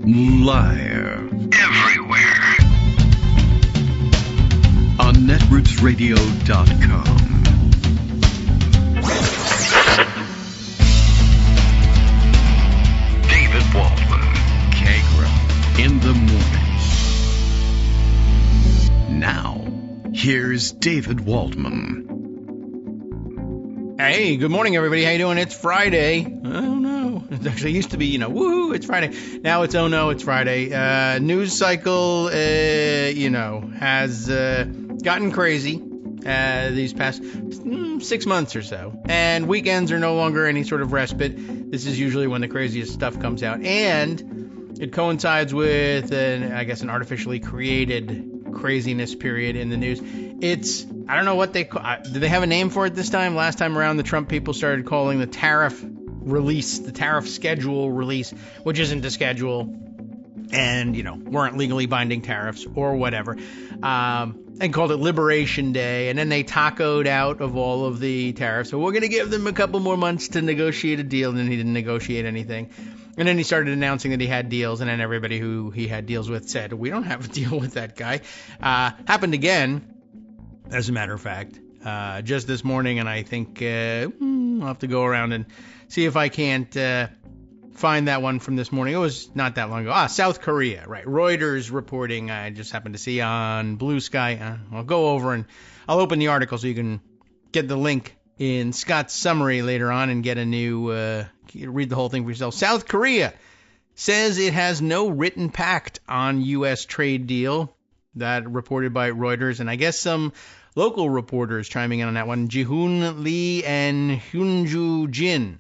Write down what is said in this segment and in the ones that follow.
Live. Everywhere. On netrootsradio.com. David Waldman. Kagro. In the morning. Now, here's David Waldman. Hey, good morning, everybody. How you doing? It's Friday. Oh, no. It actually used to be, woohoo, it's Friday. Now it's, oh, no, it's Friday. News cycle, has gotten crazy these past 6 months or so. And weekends are no longer any sort of respite. This is usually when the craziest stuff comes out. And it coincides with, an artificially created craziness period in the news. I don't know what do they have a name for it this time? Last time around, the Trump people started calling the tariff release, the tariff schedule release, which isn't a schedule, and, weren't legally binding tariffs or whatever, and called it Liberation Day. And then they tacoed out of all of the tariffs. So we're going to give them a couple more months to negotiate a deal. And then he didn't negotiate anything. And then he started announcing that he had deals, and then everybody who he had deals with said, we don't have a deal with that guy. Happened again, as a matter of fact, just this morning, and I think I'll have to go around and see if I can't find that one from this morning. It was not that long ago. South Korea, right. Reuters reporting, I just happened to see on Blue Sky. I'll go over and I'll open the article so you can get the link in Scott's summary later on and get a new, read the whole thing for yourself. South Korea says it has no written pact on U.S. trade deal. That reported by Reuters, and I guess some local reporters chiming in on that one, Ji-hoon Lee and Hyunju Jin.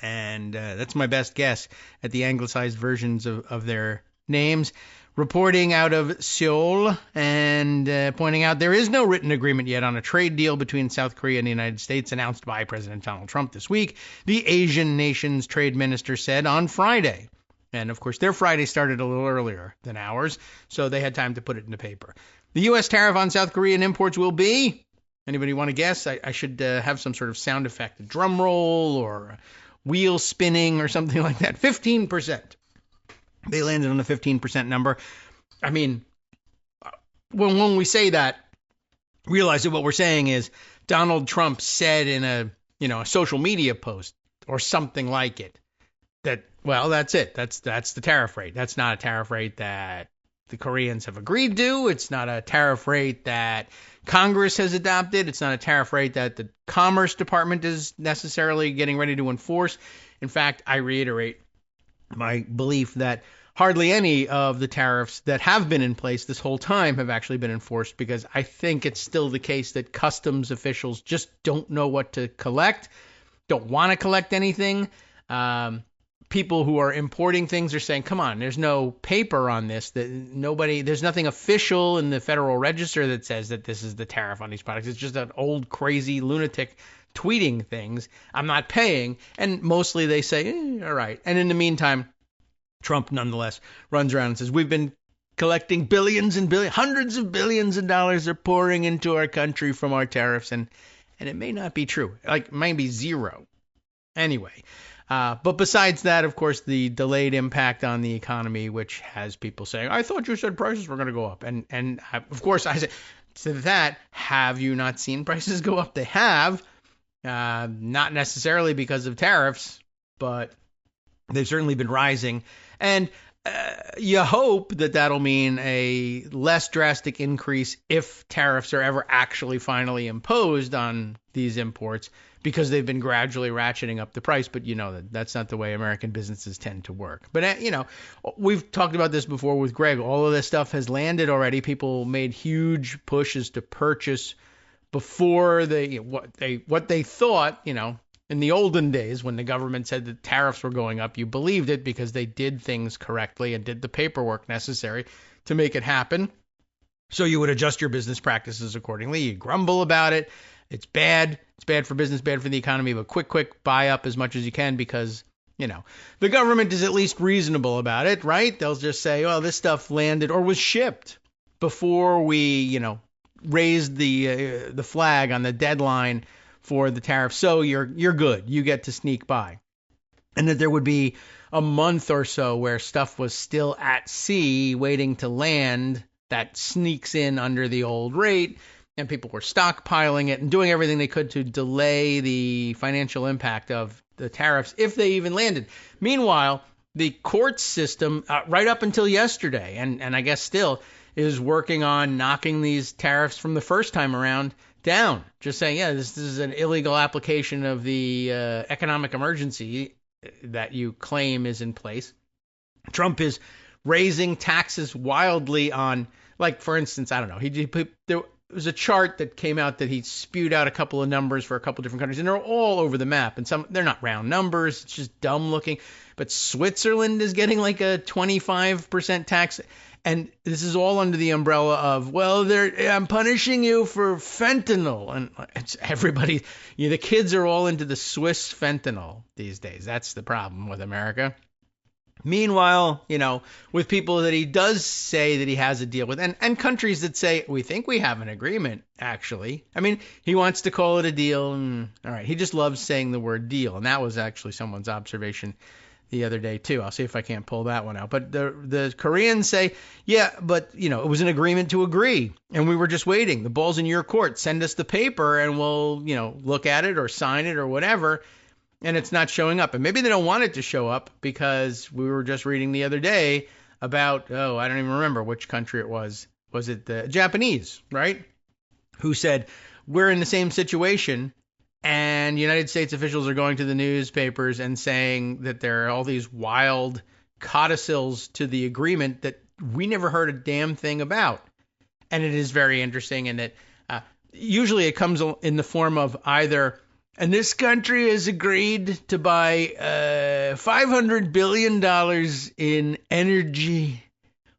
And that's my best guess at the anglicized versions of their names. Reporting out of Seoul and pointing out there is no written agreement yet on a trade deal between South Korea and the United States announced by President Donald Trump this week, the Asian nation's trade minister said on Friday. And, of course, their Friday started a little earlier than ours, so they had time to put it in the paper. The U.S. tariff on South Korean imports will be, anybody want to guess? I should have some sort of sound effect, a drum roll or a wheel spinning or something like that. 15%. They landed on the 15% number. I mean, when we say that, realize that what we're saying is Donald Trump said in a social media post or something like it that, well, that's it. That's the tariff rate. That's not a tariff rate that the Koreans have agreed to. It's not a tariff rate that Congress has adopted. It's not a tariff rate that the Commerce Department is necessarily getting ready to enforce. In fact, I reiterate my belief that hardly any of the tariffs that have been in place this whole time have actually been enforced, because I think it's still the case that customs officials just don't know what to collect, don't want to collect anything. People who are importing things are saying, come on, there's no paper on this, there's nothing official in the Federal Register that says that this is the tariff on these products. It's just an old crazy lunatic tweeting things. I'm not paying. And mostly they say, all right. And in the meantime, Trump nonetheless runs around and says, we've been collecting billions and billions, hundreds of billions of dollars are pouring into our country from our tariffs. And it may not be true. Like, it might be zero. Anyway. But besides that, of course, the delayed impact on the economy, which has people saying, I thought you said prices were going to go up. And of course, I said to that, have you not seen prices go up? They have, not necessarily because of tariffs, but they've certainly been rising. And you hope that that'll mean a less drastic increase if tariffs are ever actually finally imposed on these imports, because they've been gradually ratcheting up the price. But that's not the way American businesses tend to work. But, we've talked about this before with Greg. All of this stuff has landed already. People made huge pushes to purchase before what they thought, in the olden days when the government said that tariffs were going up, you believed it because they did things correctly and did the paperwork necessary to make it happen. So you would adjust your business practices accordingly. You grumble about it. It's bad. It's bad for business, bad for the economy, but quick, buy up as much as you can because, the government is at least reasonable about it, right? They'll just say, well, this stuff landed or was shipped before we, raised the flag on the deadline for the tariff. So you're good. You get to sneak by. and that there would be a month or so where stuff was still at sea waiting to land that sneaks in under the old rate, and people were stockpiling it and doing everything they could to delay the financial impact of the tariffs if they even landed. Meanwhile, the court system, right up until yesterday, and I guess still, is working on knocking these tariffs from the first time around down. Just saying, yeah, this is an illegal application of the economic emergency that you claim is in place. Trump is raising taxes wildly on, like, for instance, I don't know, there was a chart that came out that he spewed out a couple of numbers for a couple of different countries, and they're all over the map. And some, they're not round numbers, it's just dumb looking. But Switzerland is getting like a 25% tax. And this is all under the umbrella of, well, I'm punishing you for fentanyl. And it's everybody, the kids are all into the Swiss fentanyl these days. That's the problem with America. Meanwhile, with people that he does say that he has a deal with, and countries that say, we think we have an agreement, actually. I mean, he wants to call it a deal. All right, he just loves saying the word deal. And that was actually someone's observation the other day, too. I'll see if I can't pull that one out. But the Koreans say, yeah, but, it was an agreement to agree. And we were just waiting. The ball's in your court. Send us the paper and we'll, look at it or sign it or whatever. And it's not showing up. And maybe they don't want it to show up because we were just reading the other day about, I don't even remember which country it was. Was it the Japanese, right? Who said, we're in the same situation. And United States officials are going to the newspapers and saying that there are all these wild codicils to the agreement that we never heard a damn thing about. And it is very interesting in that usually it comes in the form of either, and this country has agreed to buy $500 billion in energy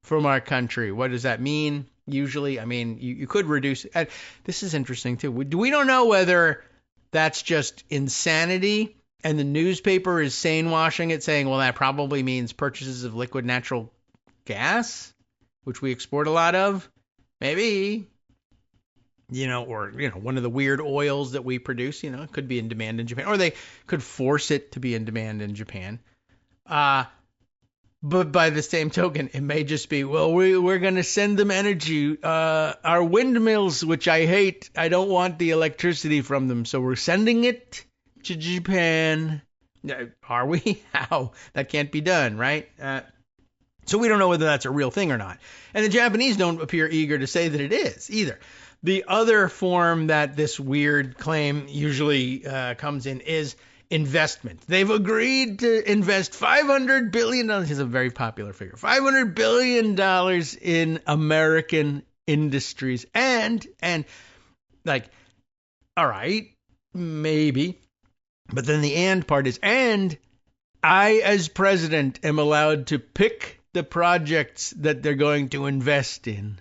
from our country. What does that mean? Usually, I mean, you could reduce it. This is interesting, too. We don't know whether that's just insanity and the newspaper is sane-washing it, saying, well, that probably means purchases of liquid natural gas, which we export a lot of. Maybe. Or, one of the weird oils that we produce, it could be in demand in Japan, or they could force it to be in demand in Japan. But by the same token, it may just be, well, we're going to send them energy. Our windmills, which I hate, I don't want the electricity from them, so we're sending it to Japan. Are we? How? That can't be done, right? So we don't know whether that's a real thing or not. And the Japanese don't appear eager to say that it is either. The other form that this weird claim usually comes in is investment. They've agreed to invest $500 billion. This is a very popular figure. $500 billion in American industries. And like, all right, maybe. But then the and part is, and I, as president, am allowed to pick the projects that they're going to invest in.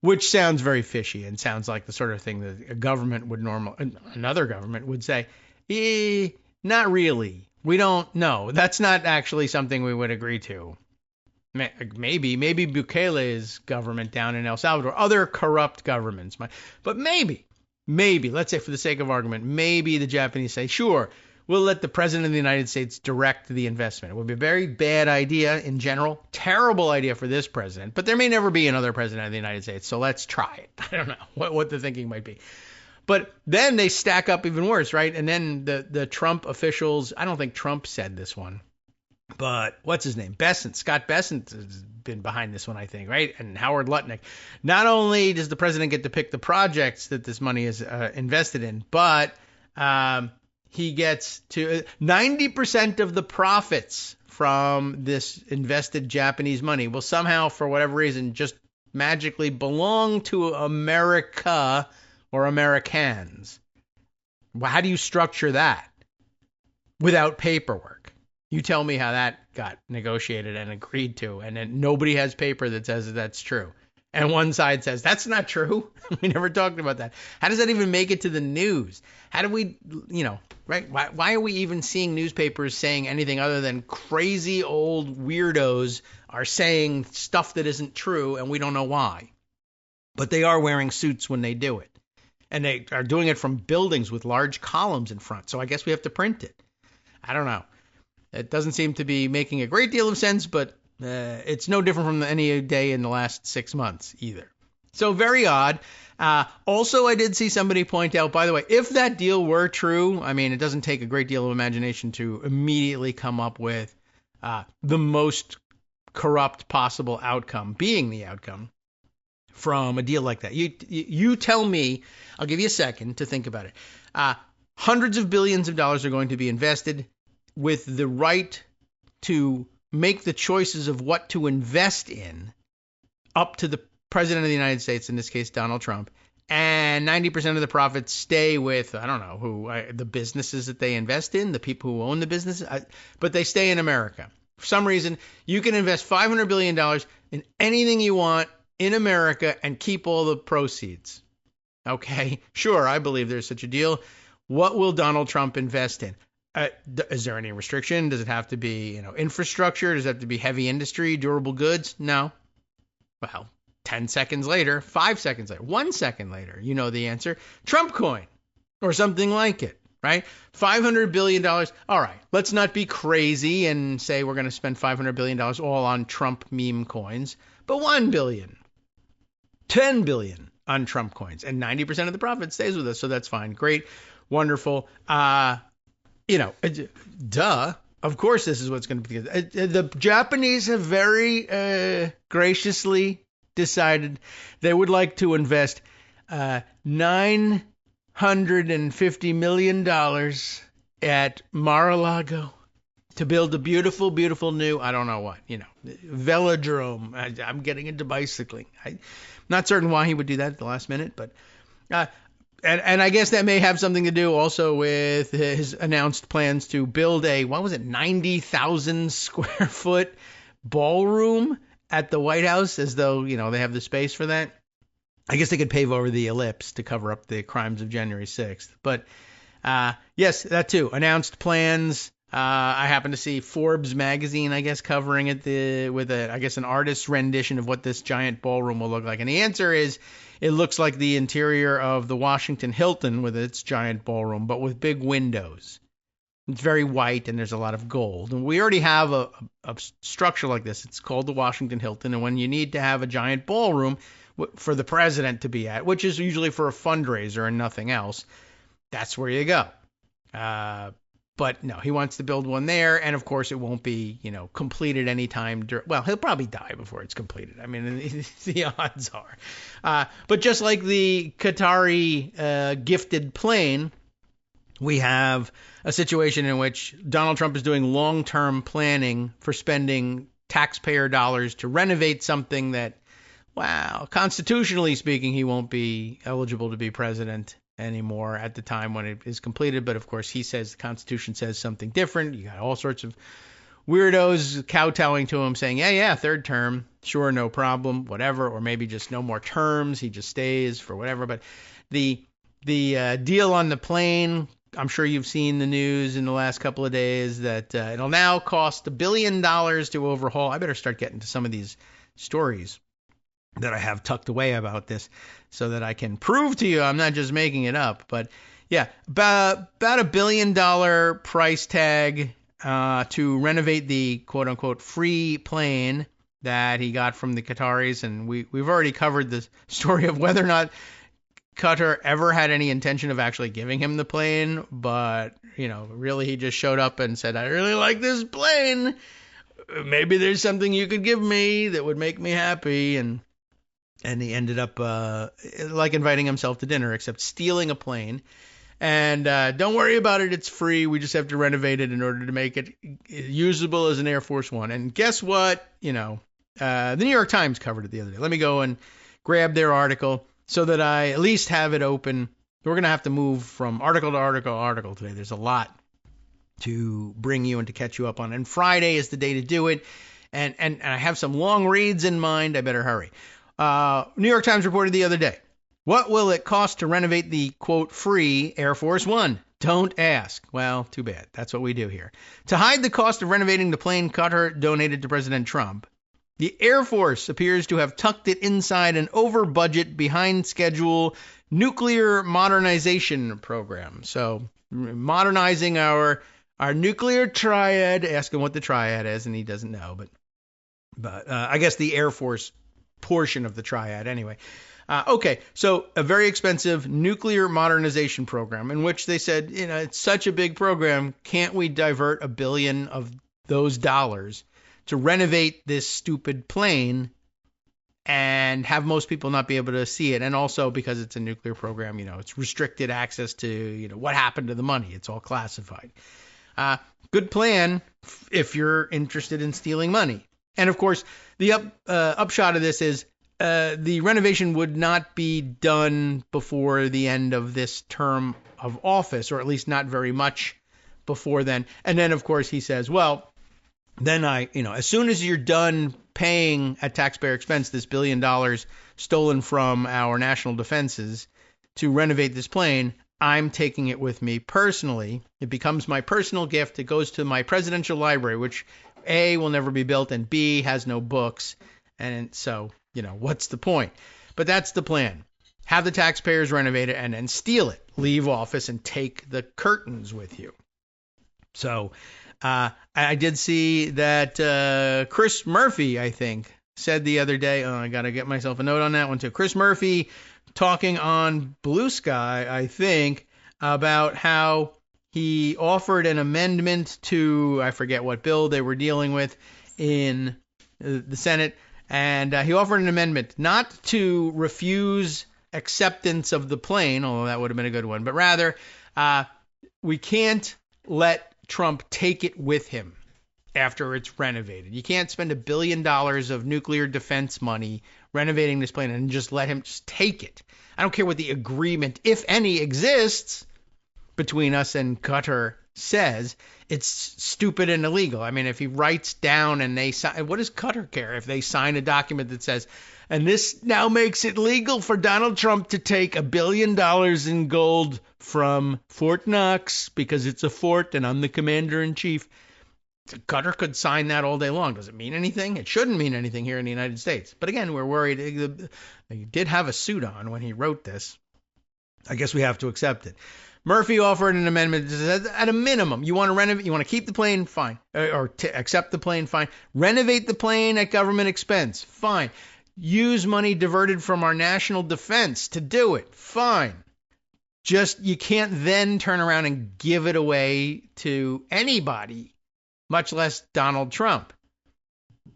Which sounds very fishy and sounds like the sort of thing that a government would another government would say, not really. We don't know. That's not actually something we would agree to. Maybe Bukele's government down in El Salvador, other corrupt governments. But maybe, let's say for the sake of argument, maybe the Japanese say, sure, we'll let the president of the United States direct the investment. It would be a very bad idea in general, terrible idea for this president, but there may never be another president of the United States, so let's try it. I don't know what the thinking might be. But then they stack up even worse, right? And then the Trump officials, I don't think Trump said this one, but what's his name? Scott Bessent has been behind this one, I think, right? And Howard Lutnick. Not only does the president get to pick the projects that this money is invested in, but he gets to 90% of the profits from this invested Japanese money will somehow, for whatever reason, just magically belong to America or Americans. Well, how do you structure that without paperwork? You tell me how that got negotiated and agreed to, and then nobody has paper that says that that's true. And one side says, that's not true. We never talked about that. How does that even make it to the news? How do we, right? Why are we even seeing newspapers saying anything other than crazy old weirdos are saying stuff that isn't true and we don't know why? But they are wearing suits when they do it. And they are doing it from buildings with large columns in front. So I guess we have to print it. I don't know. It doesn't seem to be making a great deal of sense, but it's no different from any day in the last 6 months either. So very odd. Also, I did see somebody point out, by the way, if that deal were true, I mean, it doesn't take a great deal of imagination to immediately come up with the most corrupt possible outcome being the outcome from a deal like that. You tell me, I'll give you a second to think about it. Hundreds of billions of dollars are going to be invested with the right to make the choices of what to invest in up to the President of the United States, in this case, Donald Trump. And 90% of the profits stay with, I don't know, the businesses that they invest in, the people who own the businesses, but they stay in America. For some reason, you can invest $500 billion in anything you want in America and keep all the proceeds. Okay, sure, I believe there's such a deal. What will Donald Trump invest in? Is there any restriction? Does it have to be, infrastructure? Does it have to be heavy industry, durable goods? No. Well, 10 seconds later, 5 seconds later, 1 second later, you know the answer. Trump coin or something like it, right? $500 billion. All right, let's not be crazy and say we're going to spend $500 billion all on Trump meme coins, but $1 billion, $10 billion on Trump coins, and 90% of the profit stays with us. So that's fine. Great. Wonderful. Duh. Of course, this is what's going to be. The Japanese have very graciously decided they would like to invest $950 million at Mar-a-Lago to build a beautiful, beautiful new, I don't know what, velodrome. I'm getting into bicycling. I'm not certain why he would do that at the last minute, but and I guess that may have something to do also with his announced plans to build a, 90,000 square foot ballroom at the White House, as though, they have the space for that. I guess they could pave over the ellipse to cover up the crimes of January 6th. But yes, that too. Announced plans. I happen to see Forbes magazine, I guess, covering it with an artist's rendition of what this giant ballroom will look like. And the answer is, it looks like the interior of the Washington Hilton with its giant ballroom, but with big windows. It's very white and there's a lot of gold. And we already have a structure like this. It's called the Washington Hilton. And when you need to have a giant ballroom for the president to be at, which is usually for a fundraiser and nothing else, that's where you go. But no, he wants to build one there. And of course, it won't be, completed anytime. Well, he'll probably die before it's completed. I mean, the odds are. But just like the Qatari gifted plane, we have a situation in which Donald Trump is doing long-term planning for spending taxpayer dollars to renovate something that, constitutionally speaking, he won't be eligible to be president anymore at the time when it is completed. But of course, he says the Constitution says something different. You got all sorts of weirdos kowtowing to him saying, yeah, third term, sure, no problem, whatever, or maybe just no more terms. He just stays for whatever. But the deal on the plane, I'm sure you've seen the news in the last couple of days that it'll now cost $1 billion to overhaul. I better start getting to some of these stories that I have tucked away about this so that I can prove to you I'm not just making it up. But yeah, about $1 billion price tag to renovate the quote unquote free plane that he got from the Qataris. And we've already covered the story of whether or not Qatar ever had any intention of actually giving him the plane. But, really he just showed up and said, I really like this plane. Maybe there's something you could give me that would make me happy. And he ended up like inviting himself to dinner, except stealing a plane. And don't worry about it. It's free. We just have to renovate it in order to make it usable as an Air Force One. And guess what? The New York Times covered it the other day. Let me go and grab their article so that I at least have it open. We're going to have to move from article to article today. There's a lot to bring you and to catch you up on. And Friday is the day to do it. And I have some long reads in mind. I better hurry. New York Times reported the other day, what will it cost to renovate the, quote, free Air Force One? Don't ask. Well, too bad. That's what we do here. To hide the cost of renovating the plane Qatar donated to President Trump, the Air Force appears to have tucked it inside an over-budget, behind-schedule nuclear modernization program. So modernizing our our nuclear triad. Ask him what the triad is, and he doesn't know. But I guess the Air Force portion of the triad anyway. Okay, so a very expensive nuclear modernization program in which they said, it's such a big program, can't we divert $1 billion of those dollars to renovate this stupid plane and have most people not be able to see it? And also because it's a nuclear program, it's restricted access to, what happened to the money. It's all classified. Good plan if you're interested in stealing money. And of course, the upshot of this is the renovation would not be done before the end of this term of office, or at least not very much before then. And then, of course, he says, well, then as soon as you're done paying at taxpayer expense this $1 billion stolen from our national defenses to renovate this plane, I'm taking it with me personally. It becomes my personal gift. It goes to my presidential library, which A, will never be built, and B, has no books. And so, what's the point? But that's the plan. Have the taxpayers renovate it and then steal it. Leave office and take the curtains with you. So I did see that Chris Murphy, I think, said the other day, I got to get myself a note on that one too. Chris Murphy talking on Blue Sky, I think, about how he offered an amendment to, I forget what bill they were dealing with in the Senate, and he offered an amendment not to refuse acceptance of the plane, although that would have been a good one, but rather we can't let Trump take it with him after it's renovated. You can't spend $1 billion of nuclear defense money renovating this plane and just let him just take it. I don't care what the agreement, if any, exists between us and Qatar says. It's stupid and illegal. I mean, if he writes down and they sign, what does Qatar care if they sign a document that says, and this now makes it legal for Donald Trump to take $1 billion in gold from Fort Knox because it's a fort and I'm the commander in chief. Qatar could sign that all day long. Does it mean anything? It shouldn't mean anything here in the United States. But again, we're worried. He did have a suit on when he wrote this. I guess we have to accept it. Murphy offered an amendment that says, at a minimum, you want to renovate, you want to keep the plane, fine. Accept the plane, fine. Renovate the plane at government expense, fine. Use money diverted from our national defense to do it, fine. Just you can't then turn around and give it away to anybody, much less Donald Trump.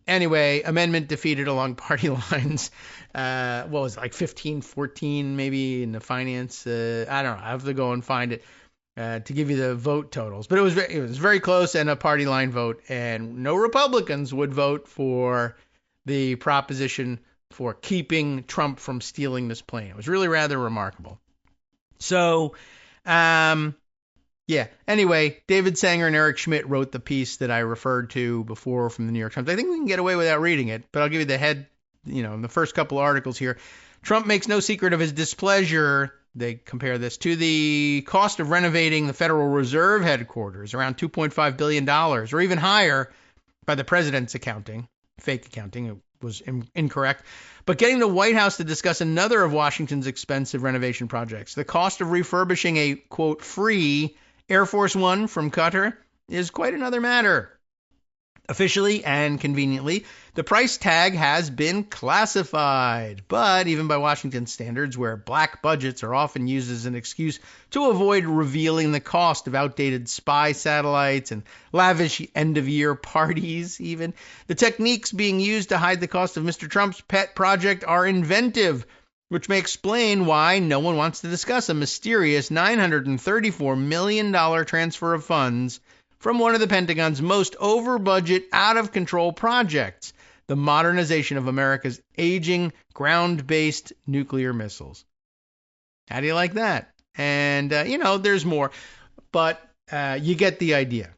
Anyway, amendment defeated along party lines. What was it, like 15-14 maybe in the finance? I don't know. I have to go and find it to give you the vote totals. But it was very close and a party line vote. And no Republicans would vote for the proposition for keeping Trump from stealing this plane. It was really rather remarkable. So, yeah. Anyway, David Sanger and Eric Schmidt wrote the piece that I referred to before from the New York Times. I think we can get away without reading it, but I'll give you the head, in the first couple of articles here. Trump makes no secret of his displeasure. They compare this to the cost of renovating the Federal Reserve headquarters, around $2.5 billion, or even higher by the president's accounting. Fake accounting, it was incorrect. But getting the White House to discuss another of Washington's expensive renovation projects, the cost of refurbishing a, quote, free Air Force One from Qatar, is quite another matter. Officially and conveniently, the price tag has been classified, but even by Washington standards, where black budgets are often used as an excuse to avoid revealing the cost of outdated spy satellites and lavish end-of-year parties even, the techniques being used to hide the cost of Mr. Trump's pet project are inventive, which may explain why no one wants to discuss a mysterious $934 million transfer of funds from one of the Pentagon's most over-budget, out-of-control projects, the modernization of America's aging ground-based nuclear missiles. How do you like that? And, there's more, but you get the idea.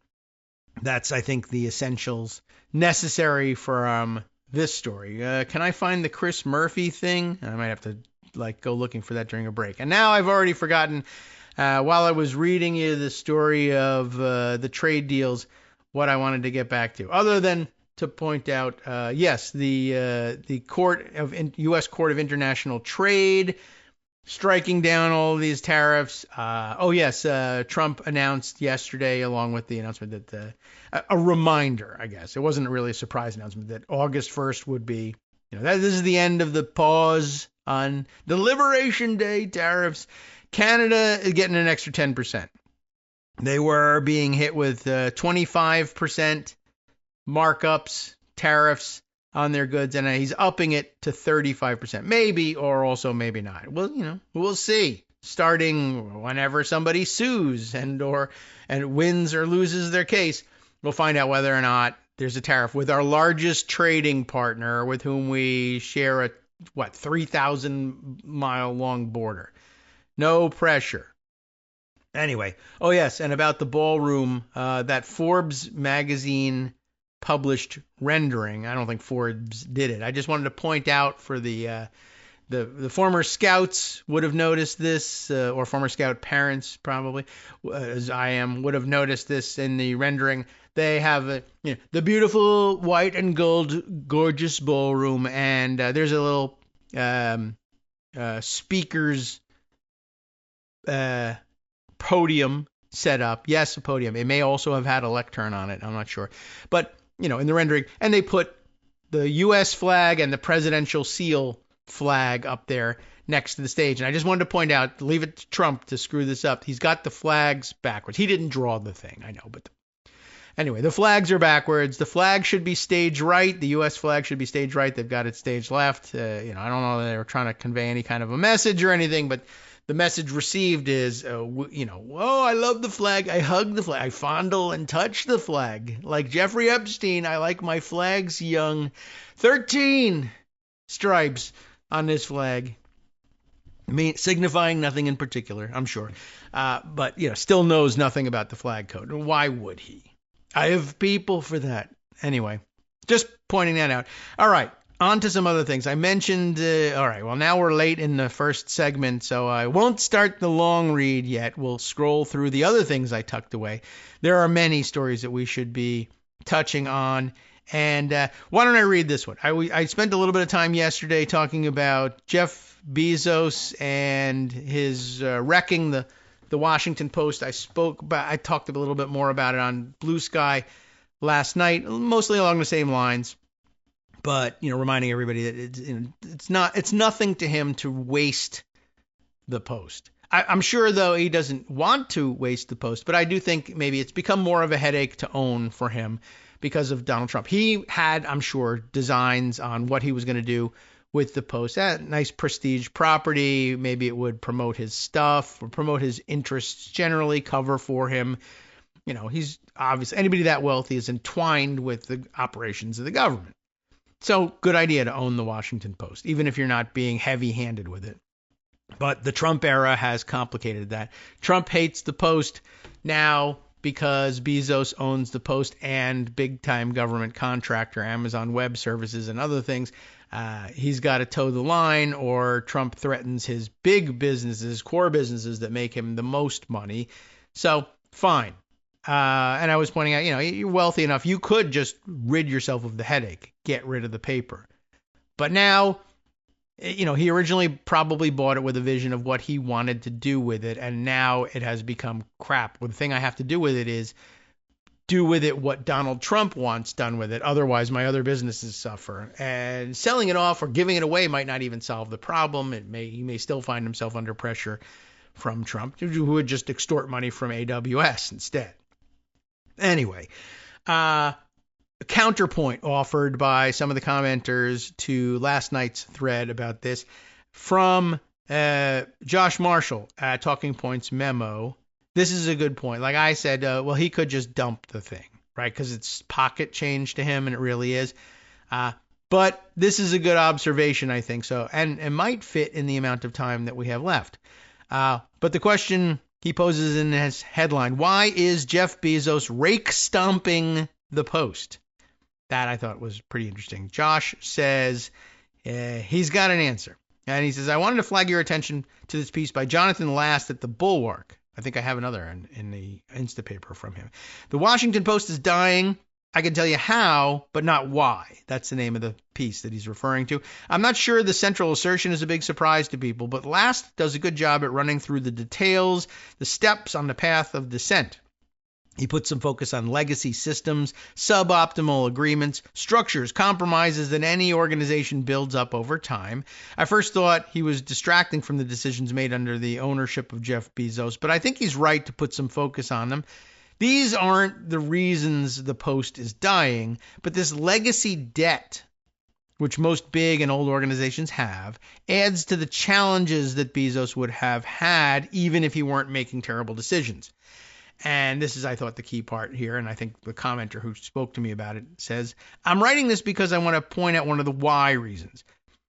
That's, I think, the essentials necessary for this story. Can I find the Chris Murphy thing? I might have to go looking for that during a break. And now I've already forgotten, while I was reading you the story of the trade deals, what I wanted to get back to, other than to point out, yes, the U.S. Court of International Trade striking down all of these tariffs. Trump announced yesterday, along with the announcement that a reminder, I guess. It wasn't really a surprise announcement that August 1st would be, this is the end of the pause on the Liberation Day tariffs. Canada is getting an extra 10%. They were being hit with 25% markups, tariffs on their goods, and he's upping it to 35%. Maybe, or also maybe not. Well, we'll see. Starting whenever somebody sues and wins or loses their case, we'll find out whether or not there's a tariff with our largest trading partner with whom we share a 3,000 mile long border. No pressure. Anyway, oh yes, and about the ballroom, that Forbes magazine published rendering. I don't think Forbes did it. I just wanted to point out for the former scouts would have noticed this, or former scout parents probably, as I am, would have noticed this in the rendering. They have the beautiful white and gold, gorgeous ballroom, and there's a little speakers podium set up. Yes, a podium. It may also have had a lectern on it. I'm not sure. But, in the rendering, and they put the U.S. flag and the presidential seal flag up there next to the stage. And I just wanted to point out, leave it to Trump to screw this up. He's got the flags backwards. He didn't draw the thing, I know. But anyway, the flags are backwards. The flag should be stage right. The U.S. flag should be stage right. They've got it stage left. I don't know that they were trying to convey any kind of a message or anything, but the message received is, oh, I love the flag. I hug the flag. I fondle and touch the flag. Like Jeffrey Epstein, I like my flags young. 13 stripes on this flag, signifying nothing in particular, I'm sure. But, still knows nothing about the flag code. Why would he? I have people for that. Anyway, just pointing that out. All right. On to some other things. I mentioned, now we're late in the first segment, so I won't start the long read yet. We'll scroll through the other things I tucked away. There are many stories that we should be touching on. And why don't I read this one? I spent a little bit of time yesterday talking about Jeff Bezos and his wrecking the Washington Post. I talked a little bit more about it on Blue Sky last night, mostly along the same lines. But, reminding everybody that it's nothing to him to waste the Post. I'm sure, though, he doesn't want to waste the Post, but I do think maybe it's become more of a headache to own for him because of Donald Trump. He had, I'm sure, designs on what he was going to do with the Post. Nice prestige property. Maybe it would promote his stuff or promote his interests generally, cover for him. He's obviously, anybody that wealthy is entwined with the operations of the government. So, good idea to own the Washington Post, even if you're not being heavy-handed with it. But the Trump era has complicated that. Trump hates the Post now because Bezos owns the Post and big-time government contractor, Amazon Web Services and other things. He's got to toe the line, or Trump threatens his big businesses, core businesses that make him the most money. So, fine. And I was pointing out, you're wealthy enough, you could just rid yourself of the headache, get rid of the paper. But now, he originally probably bought it with a vision of what he wanted to do with it, and now it has become crap. Well, the thing I have to do with it is do with it what Donald Trump wants done with it. Otherwise, my other businesses suffer. And selling it off or giving it away might not even solve the problem. He may still find himself under pressure from Trump, who would just extort money from AWS instead. Anyway, a counterpoint offered by some of the commenters to last night's thread about this from Josh Marshall at Talking Points Memo. This is a good point. Like I said, he could just dump the thing, right? Because it's pocket change to him, and it really is. But this is a good observation, I think so, and it might fit in the amount of time that we have left. But the question he poses in his headline, why is Jeff Bezos rake stomping the Post? That I thought was pretty interesting. Josh says he's got an answer. And he says, I wanted to flag your attention to this piece by Jonathan Last at The Bulwark. I think I have another in the Instapaper from him. The Washington Post is dying. I can tell you how, but not why. That's the name of the piece that he's referring to. I'm not sure the central assertion is a big surprise to people, but Last does a good job at running through the details, the steps on the path of descent. He puts some focus on legacy systems, suboptimal agreements, structures, compromises that any organization builds up over time. I first thought he was distracting from the decisions made under the ownership of Jeff Bezos, but I think he's right to put some focus on them. These aren't the reasons the Post is dying, but this legacy debt, which most big and old organizations have, adds to the challenges that Bezos would have had even if he weren't making terrible decisions. And this is, I thought, the key part here, and I think the commenter who spoke to me about it says, I'm writing this because I want to point out one of the why reasons.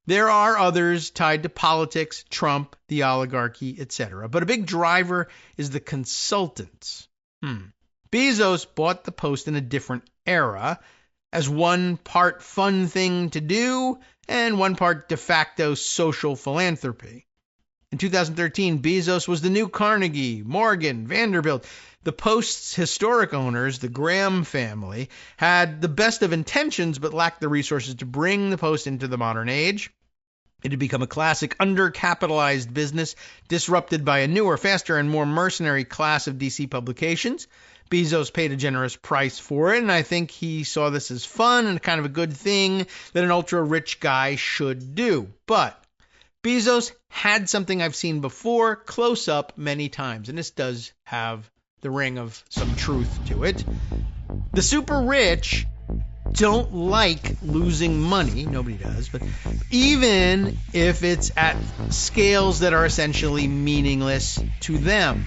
There are others tied to politics, Trump, the oligarchy, etc. But a big driver is the consultants. Bezos bought the Post in a different era, as one part fun thing to do and one part de facto social philanthropy. In 2013, Bezos was the new Carnegie, Morgan, Vanderbilt. The Post's historic owners, the Graham family, had the best of intentions but lacked the resources to bring the Post into the modern age. It had become a classic undercapitalized business, disrupted by a newer, faster, and more mercenary class of DC publications. Bezos paid a generous price for it, and I think he saw this as fun and kind of a good thing that an ultra-rich guy should do. But Bezos had something I've seen before, close up many times, and this does have the ring of some truth to it. The super rich don't like losing money. Nobody does, but even if it's at scales that are essentially meaningless to them.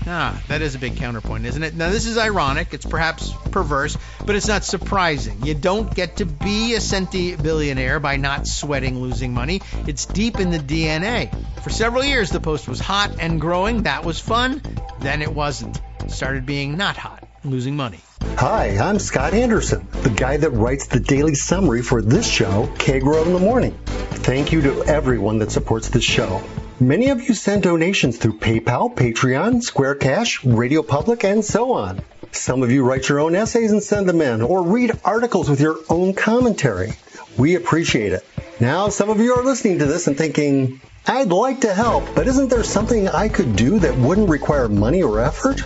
That is a big counterpoint, isn't it? Now, this is ironic. It's perhaps perverse, but it's not surprising. You don't get to be a centi-billionaire by not sweating losing money. It's deep in the DNA. For several years, the Post was hot and growing. That was fun. Then it wasn't. It started being not hot, losing money. Hi, I'm Scott Anderson, the guy that writes the daily summary for this show, Kagro in the Morning. Thank you to everyone that supports this show. Many of you send donations through PayPal, Patreon, Square Cash, Radio Public, and so on. Some of you write your own essays and send them in, or read articles with your own commentary. We appreciate it. Now, some of you are listening to this and thinking, I'd like to help, but isn't there something I could do that wouldn't require money or effort?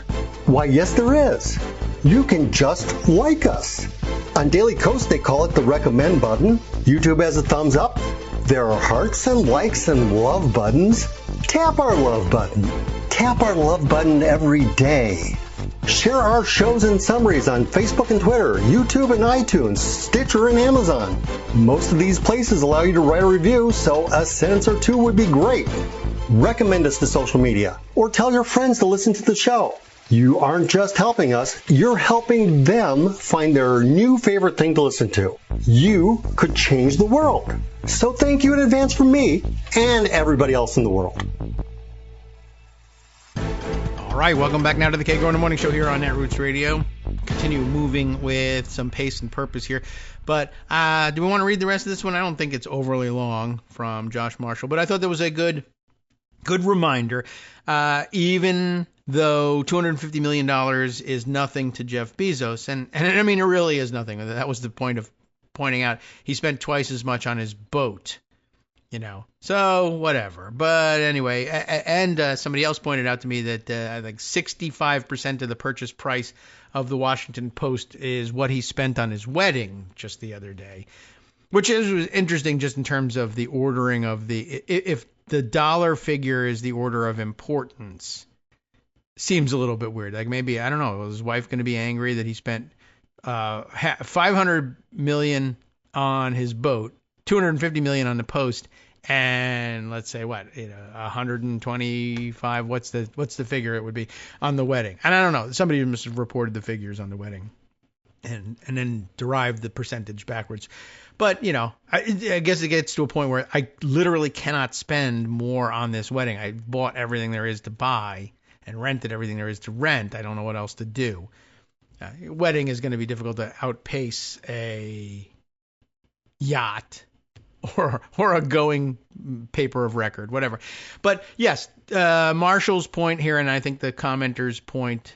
Why, yes, there is. You can just like us. On Daily Kos, they call it the recommend button. YouTube has a thumbs up. There are hearts and likes and love buttons. Tap our love button. Tap our love button every day. Share our shows and summaries on Facebook and Twitter, YouTube and iTunes, Stitcher and Amazon. Most of these places allow you to write a review, so a sentence or two would be great. Recommend us to social media, or tell your friends to listen to the show. You aren't just helping us, you're helping them find their new favorite thing to listen to. You could change the world. So thank you in advance from me and everybody else in the world. All right, welcome back now to the Kagro in the Morning Show here on Netroots Radio. Continue moving with some pace and purpose here. But do we want to read the rest of this one? I don't think it's overly long from Josh Marshall, but I thought that was a good reminder. Even though $250 million is nothing to Jeff Bezos, and I mean, it really is nothing. That was the point of pointing out he spent twice as much on his boat, so whatever. But anyway, and somebody else pointed out to me that I think 65% of the purchase price of the Washington Post is what he spent on his wedding just the other day, which is interesting just in terms of the ordering of if the dollar figure is the order of importance. Seems a little bit weird. Like maybe, I don't know, was his wife going to be angry that he spent $500 million on his boat, $250 million on the Post, and let's say 125. What's the figure it would be on the wedding? And I don't know. Somebody must have reported the figures on the wedding, and then derived the percentage backwards. But I guess it gets to a point where I literally cannot spend more on this wedding. I bought everything there is to buy and rented everything there is to rent. I don't know what else to do. Wedding is going to be difficult to outpace a yacht or a going paper of record, whatever. But yes, Marshall's point here, and I think the commenter's point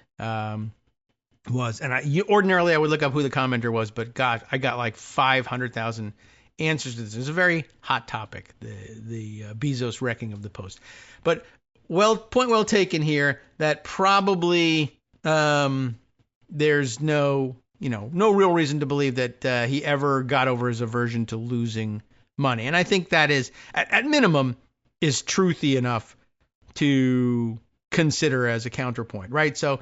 was. And ordinarily I would look up who the commenter was, but God, I got like 500,000 answers to this. It's a very hot topic, the Bezos wrecking of the Post. But point well taken here that probably there's no real reason to believe that he ever got over his aversion to losing money. And I think that is, at minimum, is truthy enough to consider as a counterpoint, right? So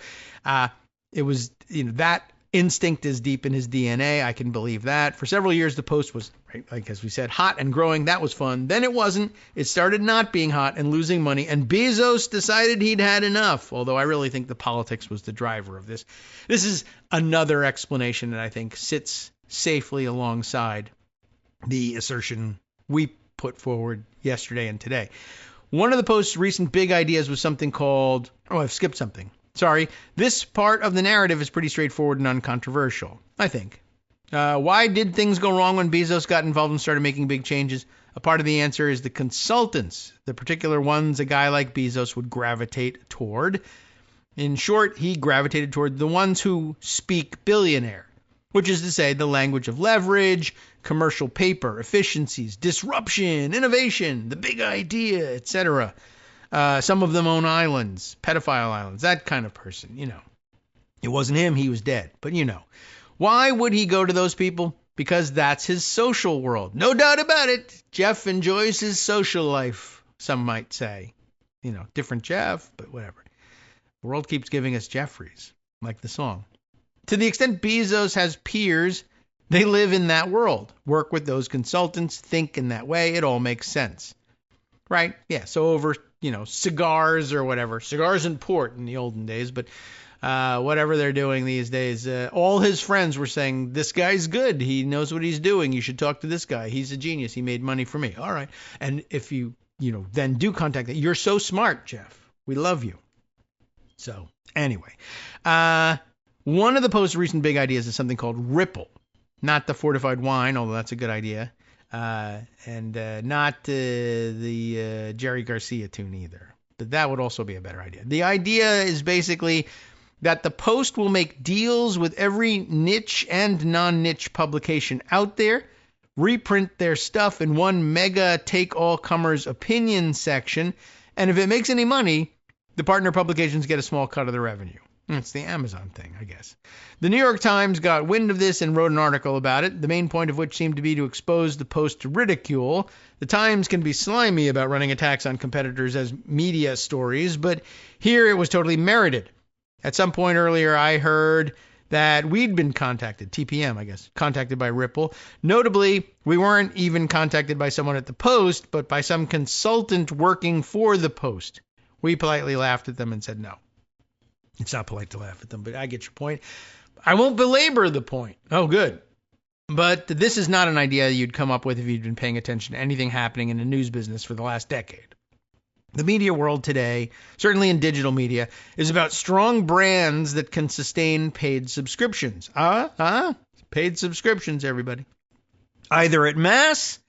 it was, that instinct is deep in his DNA. I can believe that. For several years, the Post was, right, like as we said, hot and growing. That was fun. Then it wasn't. It started not being hot and losing money. And Bezos decided he'd had enough, although I really think the politics was the driver of this. This is another explanation that I think sits safely alongside the assertion we put forward yesterday and today. One of the Post's recent big ideas was something called, I've skipped something. Sorry. This part of the narrative is pretty straightforward and uncontroversial, I think. Why did things go wrong when Bezos got involved and started making big changes? A part of the answer is the consultants, the particular ones a guy like Bezos would gravitate toward. In short, he gravitated toward the ones who speak billionaire, which is to say the language of leverage, commercial paper, efficiencies, disruption, innovation, the big idea, etc. Some of them own islands, pedophile islands, that kind of person, It wasn't him, he was dead, but Why would he go to those people? Because that's his social world. No doubt about it. Jeff enjoys his social life, some might say. Different Jeff, but whatever. The world keeps giving us Jeffries, like the song. To the extent Bezos has peers, they live in that world, work with those consultants, think in that way. It all makes sense. Right? Yeah, so over, cigars or whatever. Cigars and port in the olden days, but whatever they're doing these days, all his friends were saying, this guy's good. He knows what he's doing. You should talk to this guy. He's a genius. He made money for me. All right. And if you, then do contact that. You're so smart, Jeff. We love you. So anyway, one of the Post's recent big ideas is something called Ripple. Not the fortified wine, although that's a good idea. And not the Jerry Garcia tune either. But that would also be a better idea. The idea is basically that the Post will make deals with every niche and non-niche publication out there, reprint their stuff in one mega take-all-comers opinion section, and if it makes any money, the partner publications get a small cut of the revenue. It's the Amazon thing, I guess. The New York Times got wind of this and wrote an article about it, the main point of which seemed to be to expose the Post to ridicule. The Times can be slimy about running attacks on competitors as media stories, but here it was totally merited. At some point earlier, I heard that we'd been contacted, TPM, I guess, contacted by Ripple. Notably, we weren't even contacted by someone at the Post, but by some consultant working for the Post. We politely laughed at them and said no. It's not polite to laugh at them, but I get your point. I won't belabor the point. Oh, good. But this is not an idea you'd come up with if you'd been paying attention to anything happening in the news business for the last decade. The media world today, certainly in digital media, is about strong brands that can sustain paid subscriptions. Paid subscriptions, everybody. Either at mass,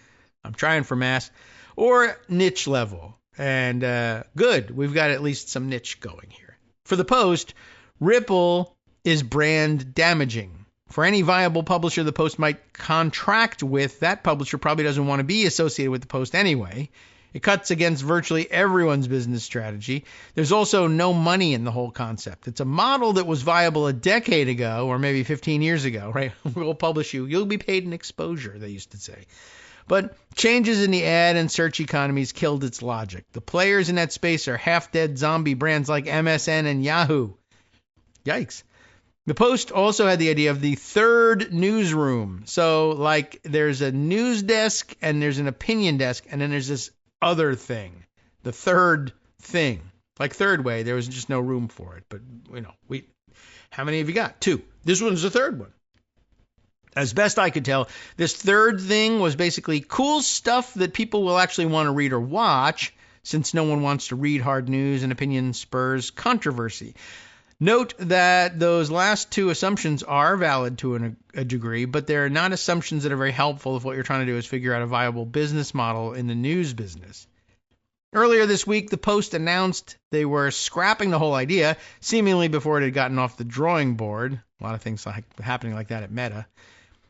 I'm trying for mass, or niche level. And good, we've got at least some niche going here. For the Post, Ripple is brand damaging. For any viable publisher the Post might contract with, that publisher probably doesn't want to be associated with the Post anyway. It cuts against virtually everyone's business strategy. There's also no money in the whole concept. It's a model that was viable a decade ago, or maybe 15 years ago, right? We'll publish you. You'll be paid in exposure, they used to say. But changes in the ad and search economies killed its logic. The players in that space are half-dead zombie brands like MSN and Yahoo. Yikes. The Post also had the idea of the third newsroom. So, like, there's a news desk and there's an opinion desk, and then there's this other thing. The third thing. Like Third Way, there was just no room for it. But, how many have you got? 2. This one's the third one. As best I could tell, this third thing was basically cool stuff that people will actually want to read or watch, since no one wants to read hard news and opinion spurs controversy. Note that those last 2 assumptions are valid to a degree, but they're not assumptions that are very helpful if what you're trying to do is figure out a viable business model in the news business. Earlier this week, the Post announced they were scrapping the whole idea, seemingly before it had gotten off the drawing board. A lot of things happening like that at Meta.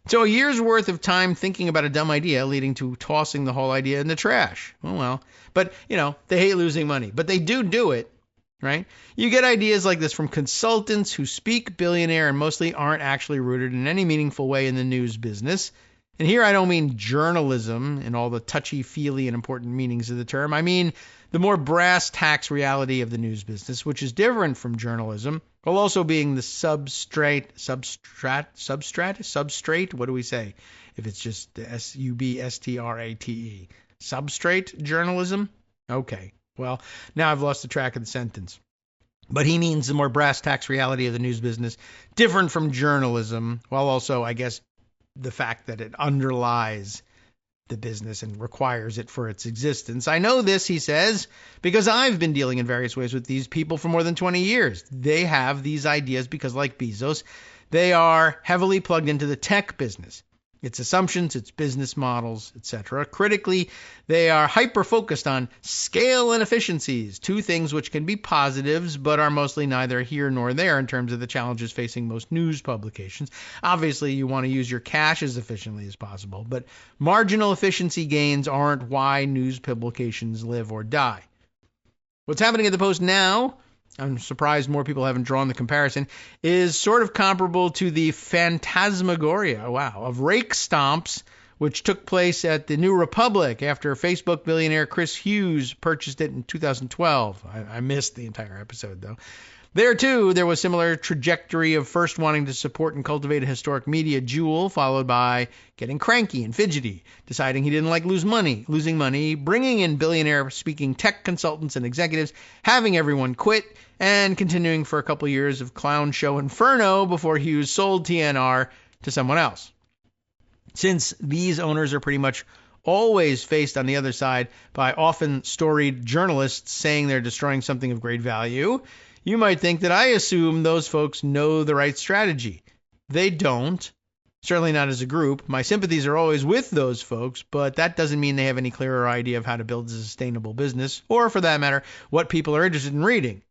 So a year's worth of time thinking about a dumb idea leading to tossing the whole idea in the trash. Oh, well. But, they hate losing money. But they do it, right? You get ideas like this from consultants who speak billionaire and mostly aren't actually rooted in any meaningful way in the news business. And here I don't mean journalism in all the touchy-feely and important meanings of the term. I mean the more brass tacks reality of the news business, which is different from journalism, while also being the substrate, what do we say? If it's just substrate, substrate journalism? Okay, well, now I've lost the track of the sentence. But he means the more brass tacks reality of the news business, different from journalism, while also, I guess, the fact that it underlies the business and requires it for its existence. I know this, he says, because I've been dealing in various ways with these people for more than 20 years. They have these ideas because, like Bezos, they are heavily plugged into the tech business. Its assumptions, its business models, etc. Critically, they are hyper-focused on scale and efficiencies, two things which can be positives but are mostly neither here nor there in terms of the challenges facing most news publications. Obviously, you want to use your cash as efficiently as possible, but marginal efficiency gains aren't why news publications live or die. What's happening at the Post now, I'm surprised more people haven't drawn the comparison, is sort of comparable to the phantasmagoria, of rake stomps, which took place at the New Republic after Facebook billionaire Chris Hughes purchased it in 2012. I missed the entire episode, though. There, too, there was similar trajectory of first wanting to support and cultivate a historic media jewel, followed by getting cranky and fidgety, deciding he didn't like losing money, bringing in billionaire-speaking tech consultants and executives, having everyone quit, and continuing for a couple years of clown show inferno before Hughes sold TNR to someone else. Since these owners are pretty much always faced on the other side by often storied journalists saying they're destroying something of great value, you might think that I assume those folks know the right strategy. They don't. Certainly not as a group. My sympathies are always with those folks, but that doesn't mean they have any clearer idea of how to build a sustainable business, or for that matter, what people are interested in reading.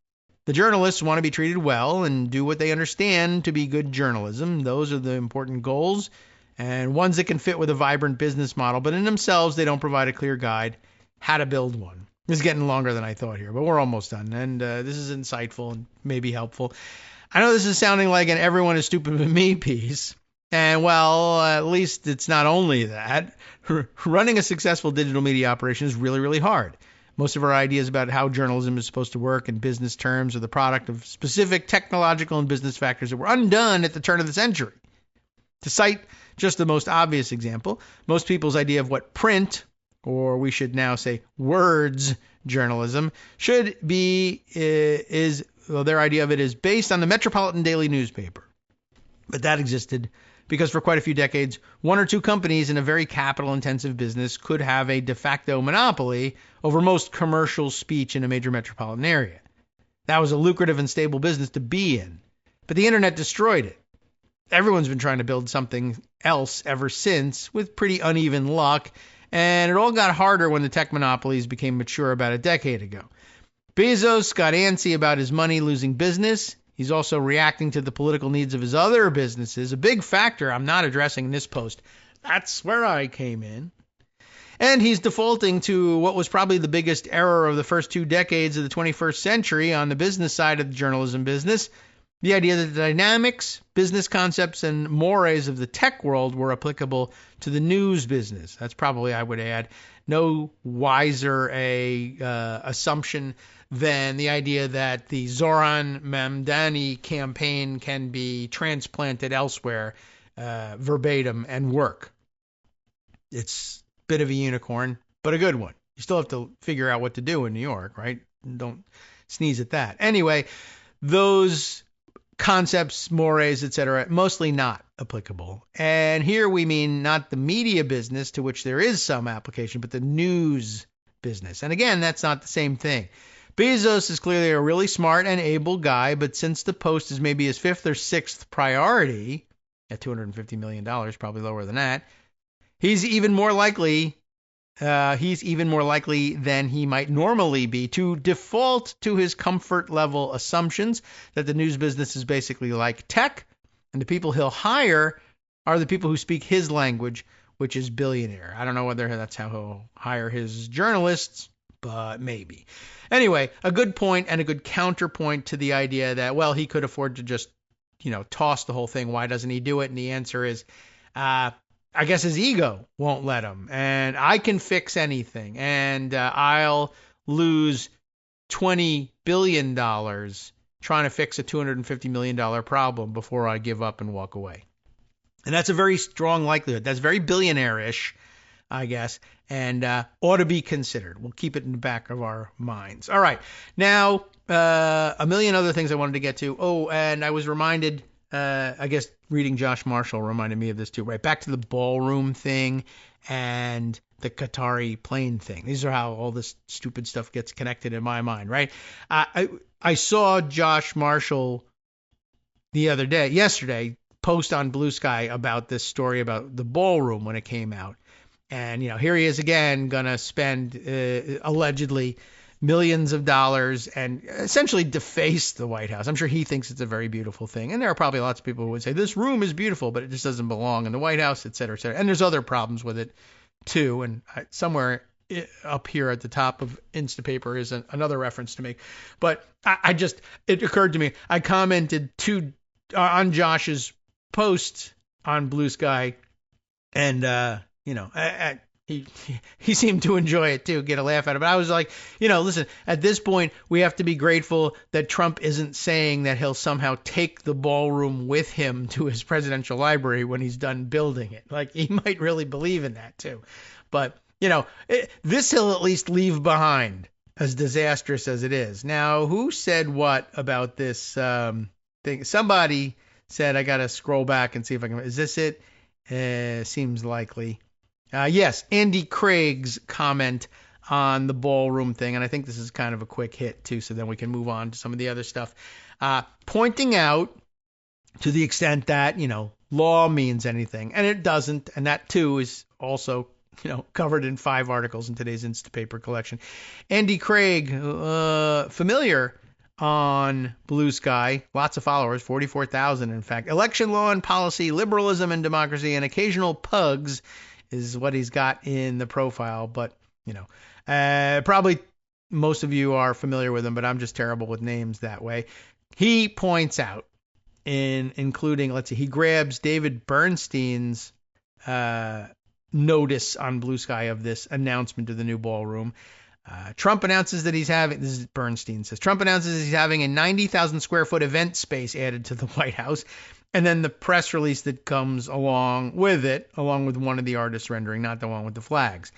The journalists want to be treated well and do what they understand to be good journalism. Those are the important goals, and ones that can fit with a vibrant business model, but in themselves, they don't provide a clear guide how to build one. This is getting longer than I thought here, but we're almost done, and this is insightful and maybe helpful. I know this is sounding like an everyone is stupid but me piece, and well, at least it's not only that. Running a successful digital media operation is really, really hard. Most of our ideas about how journalism is supposed to work in business terms are the product of specific technological and business factors that were undone at the turn of the century. To cite just the most obvious example, most people's idea of what print, or we should now say words journalism, should be, their idea of it is based on the Metropolitan Daily newspaper. But that existed because for quite a few decades, one or two companies in a very capital-intensive business could have a de facto monopoly over most commercial speech in a major metropolitan area. That was a lucrative and stable business to be in. But the internet destroyed it. Everyone's been trying to build something else ever since, with pretty uneven luck, and it all got harder when the tech monopolies became mature about a decade ago. Bezos got antsy about his money losing business. He's also reacting to the political needs of his other businesses, a big factor I'm not addressing in this post. That's where I came in. And he's defaulting to what was probably the biggest error of the first 2 decades of the 21st century on the business side of the journalism business, the idea that the dynamics, business concepts, and mores of the tech world were applicable to the news business. That's probably, I would add, no wiser assumption than the idea that the Zoran Mamdani campaign can be transplanted elsewhere verbatim and work. It's a bit of a unicorn, but a good one. You still have to figure out what to do in New York, right? Don't sneeze at that. Anyway, those concepts, mores, etc., mostly not applicable. And here we mean not the media business, to which there is some application, but the news business. And again, that's not the same thing. Bezos is clearly a really smart and able guy, but since the Post is maybe his 5th or 6th priority, at $250 million, probably lower than that, he's even more likely he's even more likely than he might normally be to default to his comfort level assumptions that the news business is basically like tech, and the people he'll hire are the people who speak his language, which is billionaire. I don't know whether that's how he'll hire his journalists, but maybe. Anyway, a good point and a good counterpoint to the idea that, well, he could afford to just, toss the whole thing. Why doesn't he do it? And the answer is, I guess his ego won't let him. And I can fix anything. And I'll lose $20 billion trying to fix a $250 million problem before I give up and walk away. And that's a very strong likelihood. That's very billionaire-ish, I guess, and ought to be considered. We'll keep it in the back of our minds. All right. Now, a million other things I wanted to get to. Oh, and I was reminded, I guess reading Josh Marshall reminded me of this too, right? Back to the ballroom thing and the Qatari plane thing. These are how all this stupid stuff gets connected in my mind, right? I saw Josh Marshall yesterday, post on Blue Sky about this story about the ballroom when it came out. And, here he is again, going to spend allegedly millions of dollars and essentially deface the White House. I'm sure he thinks it's a very beautiful thing. And there are probably lots of people who would say this room is beautiful, but it just doesn't belong in the White House, et cetera, et cetera. And there's other problems with it, too. And somewhere up here at the top of Instapaper is another reference to make. But it occurred to me, I commented on Josh's post on Blue Sky, and he seemed to enjoy it too, get a laugh out of it. But I was like, listen, at this point we have to be grateful that Trump isn't saying that he'll somehow take the ballroom with him to his presidential library when he's done building it. Like, he might really believe in that too. But this he'll at least leave behind, as disastrous as it is. Now, who said what about this thing? Somebody said, I got to scroll back and see if I can. Is this it? Seems likely. Yes, Andy Craig's comment on the ballroom thing. And I think this is kind of a quick hit, too, so then we can move on to some of the other stuff. Pointing out, to the extent that, law means anything. And it doesn't. And that, too, is also, covered in 5 articles in today's Instapaper collection. Andy Craig, familiar on Blue Sky, lots of followers, 44,000 in fact. Election law and policy, liberalism and democracy, and occasional pugs is what he's got in the profile. But, probably most of you are familiar with him, but I'm just terrible with names that way. He points out, including, he grabs David Bernstein's notice on Blue Sky of this announcement of the new ballroom. Trump announces that this is Bernstein says, Trump announces he's having a 90,000 square foot event space added to the White House. And then the press release that comes along with it, along with one of the artists rendering, not the one with the flags.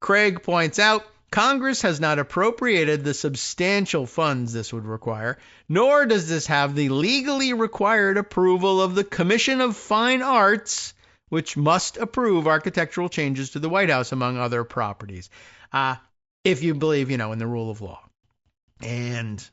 Craig points out, Congress has not appropriated the substantial funds this would require, nor does this have the legally required approval of the Commission of Fine Arts, which must approve architectural changes to the White House, among other properties. If you believe, in the rule of law. And,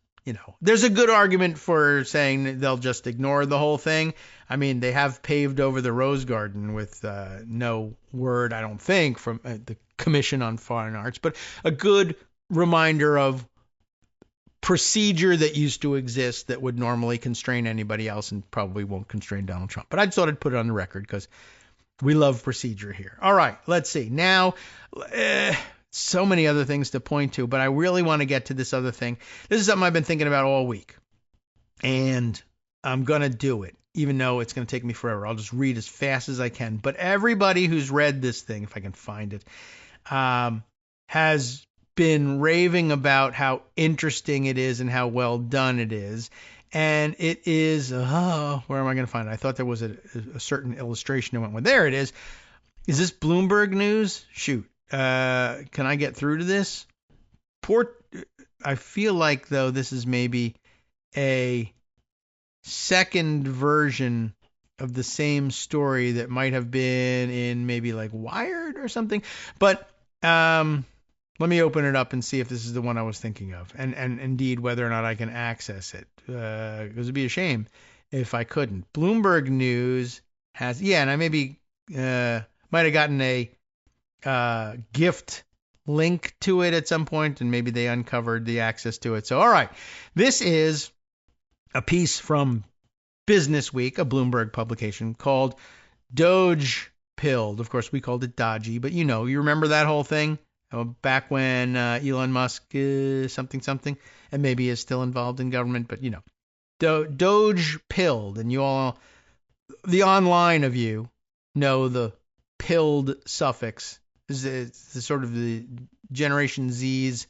there's a good argument for saying that they'll just ignore the whole thing. I mean, they have paved over the Rose Garden with no word, I don't think, from the Commission on Fine Arts, but a good reminder of procedure that used to exist that would normally constrain anybody else and probably won't constrain Donald Trump. But I thought I'd put it on the record because we love procedure here. All right, let's see. Now, so many other things to point to, but I really want to get to this other thing. This is something I've been thinking about all week, and I'm going to do it, even though it's going to take me forever. I'll just read as fast as I can. But everybody who's read this thing, if I can find it, has been raving about how interesting it is and how well done it is. And it is, where am I going to find it? I thought there was a certain illustration that went with. There it is. Is this Bloomberg News? Shoot. Can I get through to this? I feel like, though, this is maybe a second version of the same story that might have been in maybe like Wired or something. But let me open it up and see if this is the one I was thinking of, and indeed whether or not I can access it. Because it'd be a shame if I couldn't. Bloomberg News has, and I maybe might have gotten a gift link to it at some point, and maybe they uncovered the access to it. So, all right, this is a piece from Business Week, a Bloomberg publication, called Doge Pilled. Of course, we called it Dodgy, but you remember that whole thing back when Elon Musk something, and maybe is still involved in government, but Doge Pilled, and you all, the online of you, know the pilled suffix. It's the sort of the Generation Z's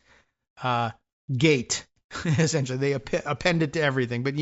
gate, essentially. They append it to everything. But,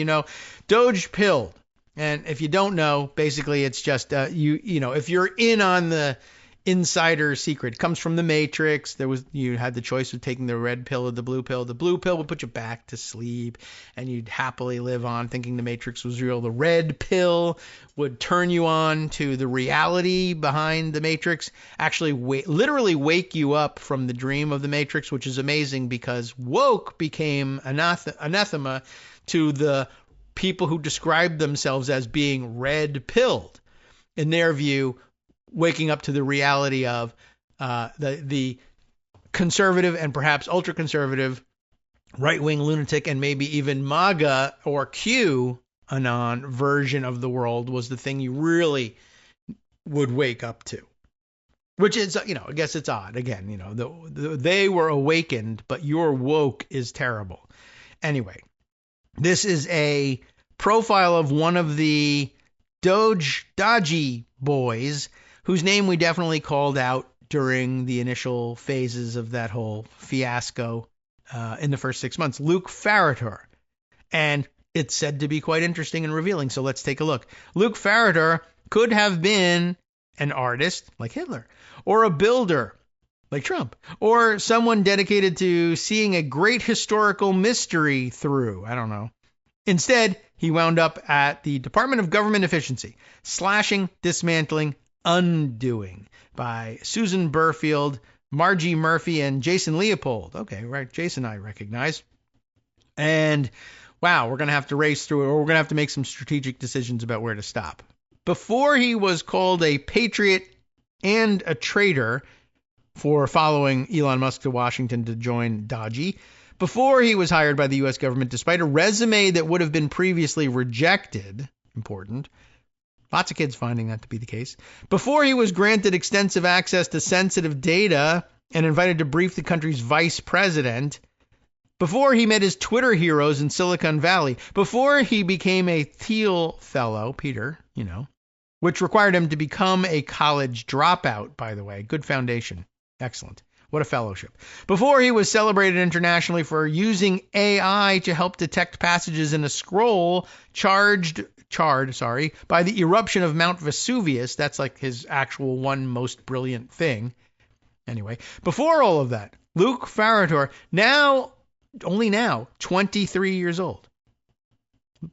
Doge Pilled. And if you don't know, basically it's just, if you're in on the insider secret, it comes from the Matrix. You had the choice of taking the red pill or the blue pill. The blue pill would put you back to sleep, and you'd happily live on thinking the Matrix was real. The red pill would turn you on to the reality behind the Matrix, actually literally wake you up from the dream of the Matrix, which is amazing because woke became anathema to the people who described themselves as being red pilled. In their view, waking up to the reality of the conservative and perhaps ultra-conservative right-wing lunatic and maybe even MAGA or QAnon version of the world was the thing you really would wake up to. Which is, I guess it's odd. Again, they were awakened, but your woke is terrible. Anyway, this is a profile of one of the Dodgy boys, whose name we definitely called out during the initial phases of that whole fiasco in the first 6 months, Luke Farritor. And it's said to be quite interesting and revealing, so let's take a look. Luke Farritor could have been an artist, like Hitler, or a builder, like Trump, or someone dedicated to seeing a great historical mystery through. I don't know. Instead, he wound up at the Department of Government Efficiency, slashing, dismantling, undoing, by Susan Burfield, Margie Murphy, and Jason Leopold. Okay, right, Jason I recognize. And wow, we're going to have to race through it, or we're going to have to make some strategic decisions about where to stop. Before he was called a patriot and a traitor for following Elon Musk to Washington to join Dodgy, before he was hired by the U.S. government, despite a resume that would have been previously rejected, important, lots of kids finding that to be the case, before he was granted extensive access to sensitive data and invited to brief the country's vice president, before he met his Twitter heroes in Silicon Valley, before he became a Thiel Fellow, Peter, which required him to become a college dropout, by the way. Good foundation. Excellent. What a fellowship. Before he was celebrated internationally for using AI to help detect passages in a scroll charred by the eruption of Mount Vesuvius. That's like his actual one most brilliant thing. Anyway, before all of that, Luke Farritor, only now, 23 years old.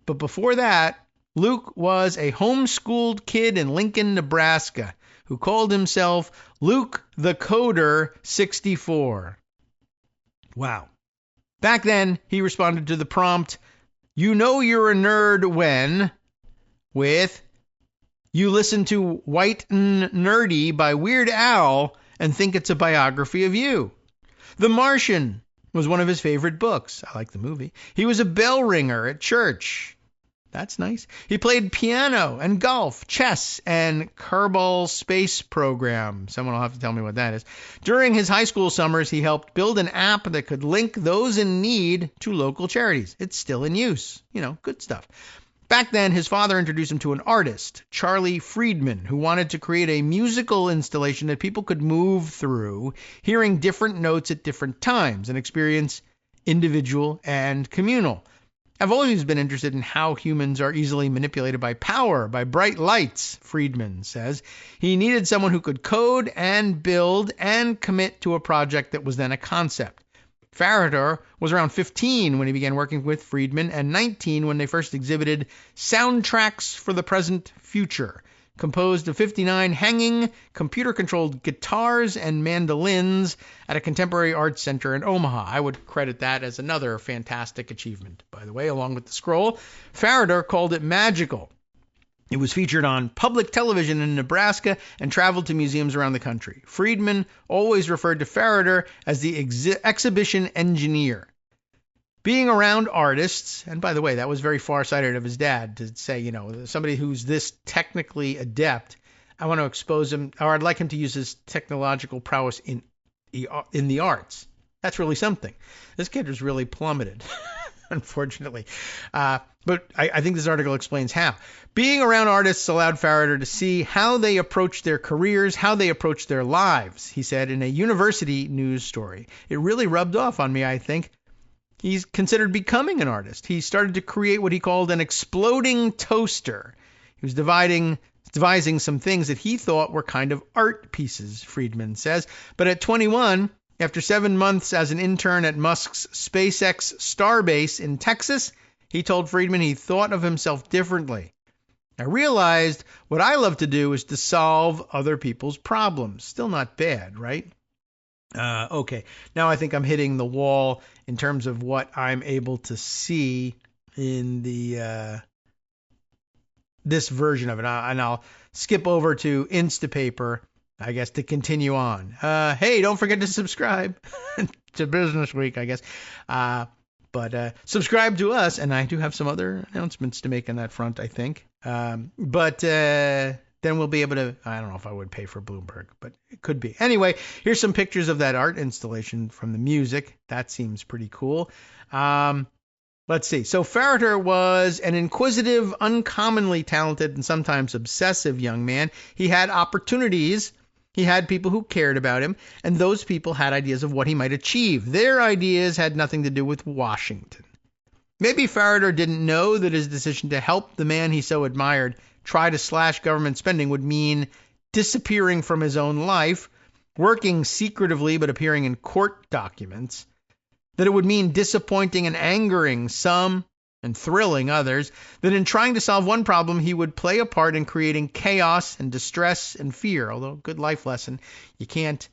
But before that, Luke was a homeschooled kid in Lincoln, Nebraska, who called himself Luke the Coder 64. Wow. Back then, he responded to the prompt, "You know you're a nerd when," with, "You listen to White and Nerdy by Weird Al and think it's a biography of you." The Martian was one of his favorite books. I like the movie. He was a bell ringer at church. That's nice. He played piano and golf, chess, and Kerbal Space Program. Someone will have to tell me what that is. During his high school summers, he helped build an app that could link those in need to local charities. It's still in use. Good stuff. Back then, his father introduced him to an artist, Charlie Friedman, who wanted to create a musical installation that people could move through, hearing different notes at different times, an experience individual and communal. I've always been interested in how humans are easily manipulated by power, by bright lights, Friedman says. He needed someone who could code and build and commit to a project that was then a concept. Farritor was around 15 when he began working with Friedman, and 19 when they first exhibited Soundtracks for the Present Future, composed of 59 hanging, computer-controlled guitars and mandolins at a contemporary arts center in Omaha. I would credit that as another fantastic achievement, by the way, along with the scroll. Farritor called it magical. It was featured on public television in Nebraska and traveled to museums around the country. Friedman always referred to Farritor as the exhibition engineer. Being around artists, and by the way, that was very far-sighted of his dad to say, somebody who's this technically adept, I want to expose him, or I'd like him to use his technological prowess in the arts. That's really something. This kid was really plummeted, unfortunately. But I think this article explains how. Being around artists allowed Farritor to see how they approach their careers, how they approach their lives, he said in a university news story. It really rubbed off on me, I think. He's considered becoming an artist. He started to create what he called an exploding toaster. He was devising some things that he thought were kind of art pieces, Friedman says. But at 21, after 7 months as an intern at Musk's SpaceX Starbase in Texas, he told Friedman he thought of himself differently. I realized what I love to do is to solve other people's problems. Still not bad, right? Okay, now I think I'm hitting the wall in terms of what I'm able to see in the this version of it. And I'll skip over to Instapaper, I guess, to continue on. Hey, don't forget to subscribe to Business Week, I guess. But subscribe to us, and I do have some other announcements to make on that front, I think. But then we'll be able to, I don't know if I would pay for Bloomberg, but it could be. Anyway, here's some pictures of that art installation from the music. That seems pretty cool. Let's see. So Farritor was an inquisitive, uncommonly talented, and sometimes obsessive young man. He had opportunities. He had people who cared about him, and those people had ideas of what he might achieve. Their ideas had nothing to do with Washington. Maybe Farritor didn't know that his decision to help the man he so admired try to slash government spending would mean disappearing from his own life, working secretively but appearing in court documents, that it would mean disappointing and angering some and thrilling others, that in trying to solve one problem, he would play a part in creating chaos and distress and fear. Although, good life lesson, you can't,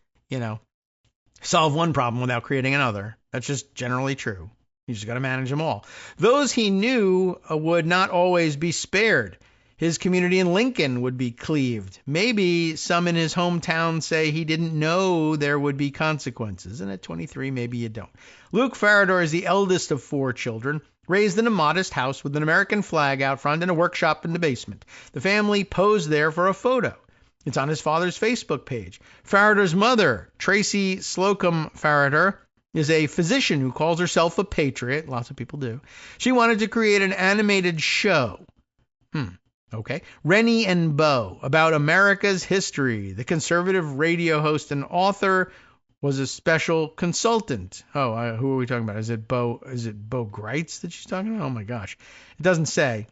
solve one problem without creating another. That's just generally true. You just got to manage them all. Those he knew would not always be spared. His community in Lincoln would be cleaved. Maybe some in his hometown say he didn't know there would be consequences. And at 23, maybe you don't. Luke Farritor is the eldest of 4 children, raised in a modest house with an American flag out front and a workshop in the basement. The family posed there for a photo. It's on his father's Facebook page. Farritor's mother, Tracy Slocum Farritor, is a physician who calls herself a patriot. Lots of people do. She wanted to create an animated show. Okay. Rennie and Beau, about America's history. The conservative radio host and author was a special consultant. Oh, who are we talking about? Is it Beau Greitz that she's talking about? Oh my gosh. It doesn't say.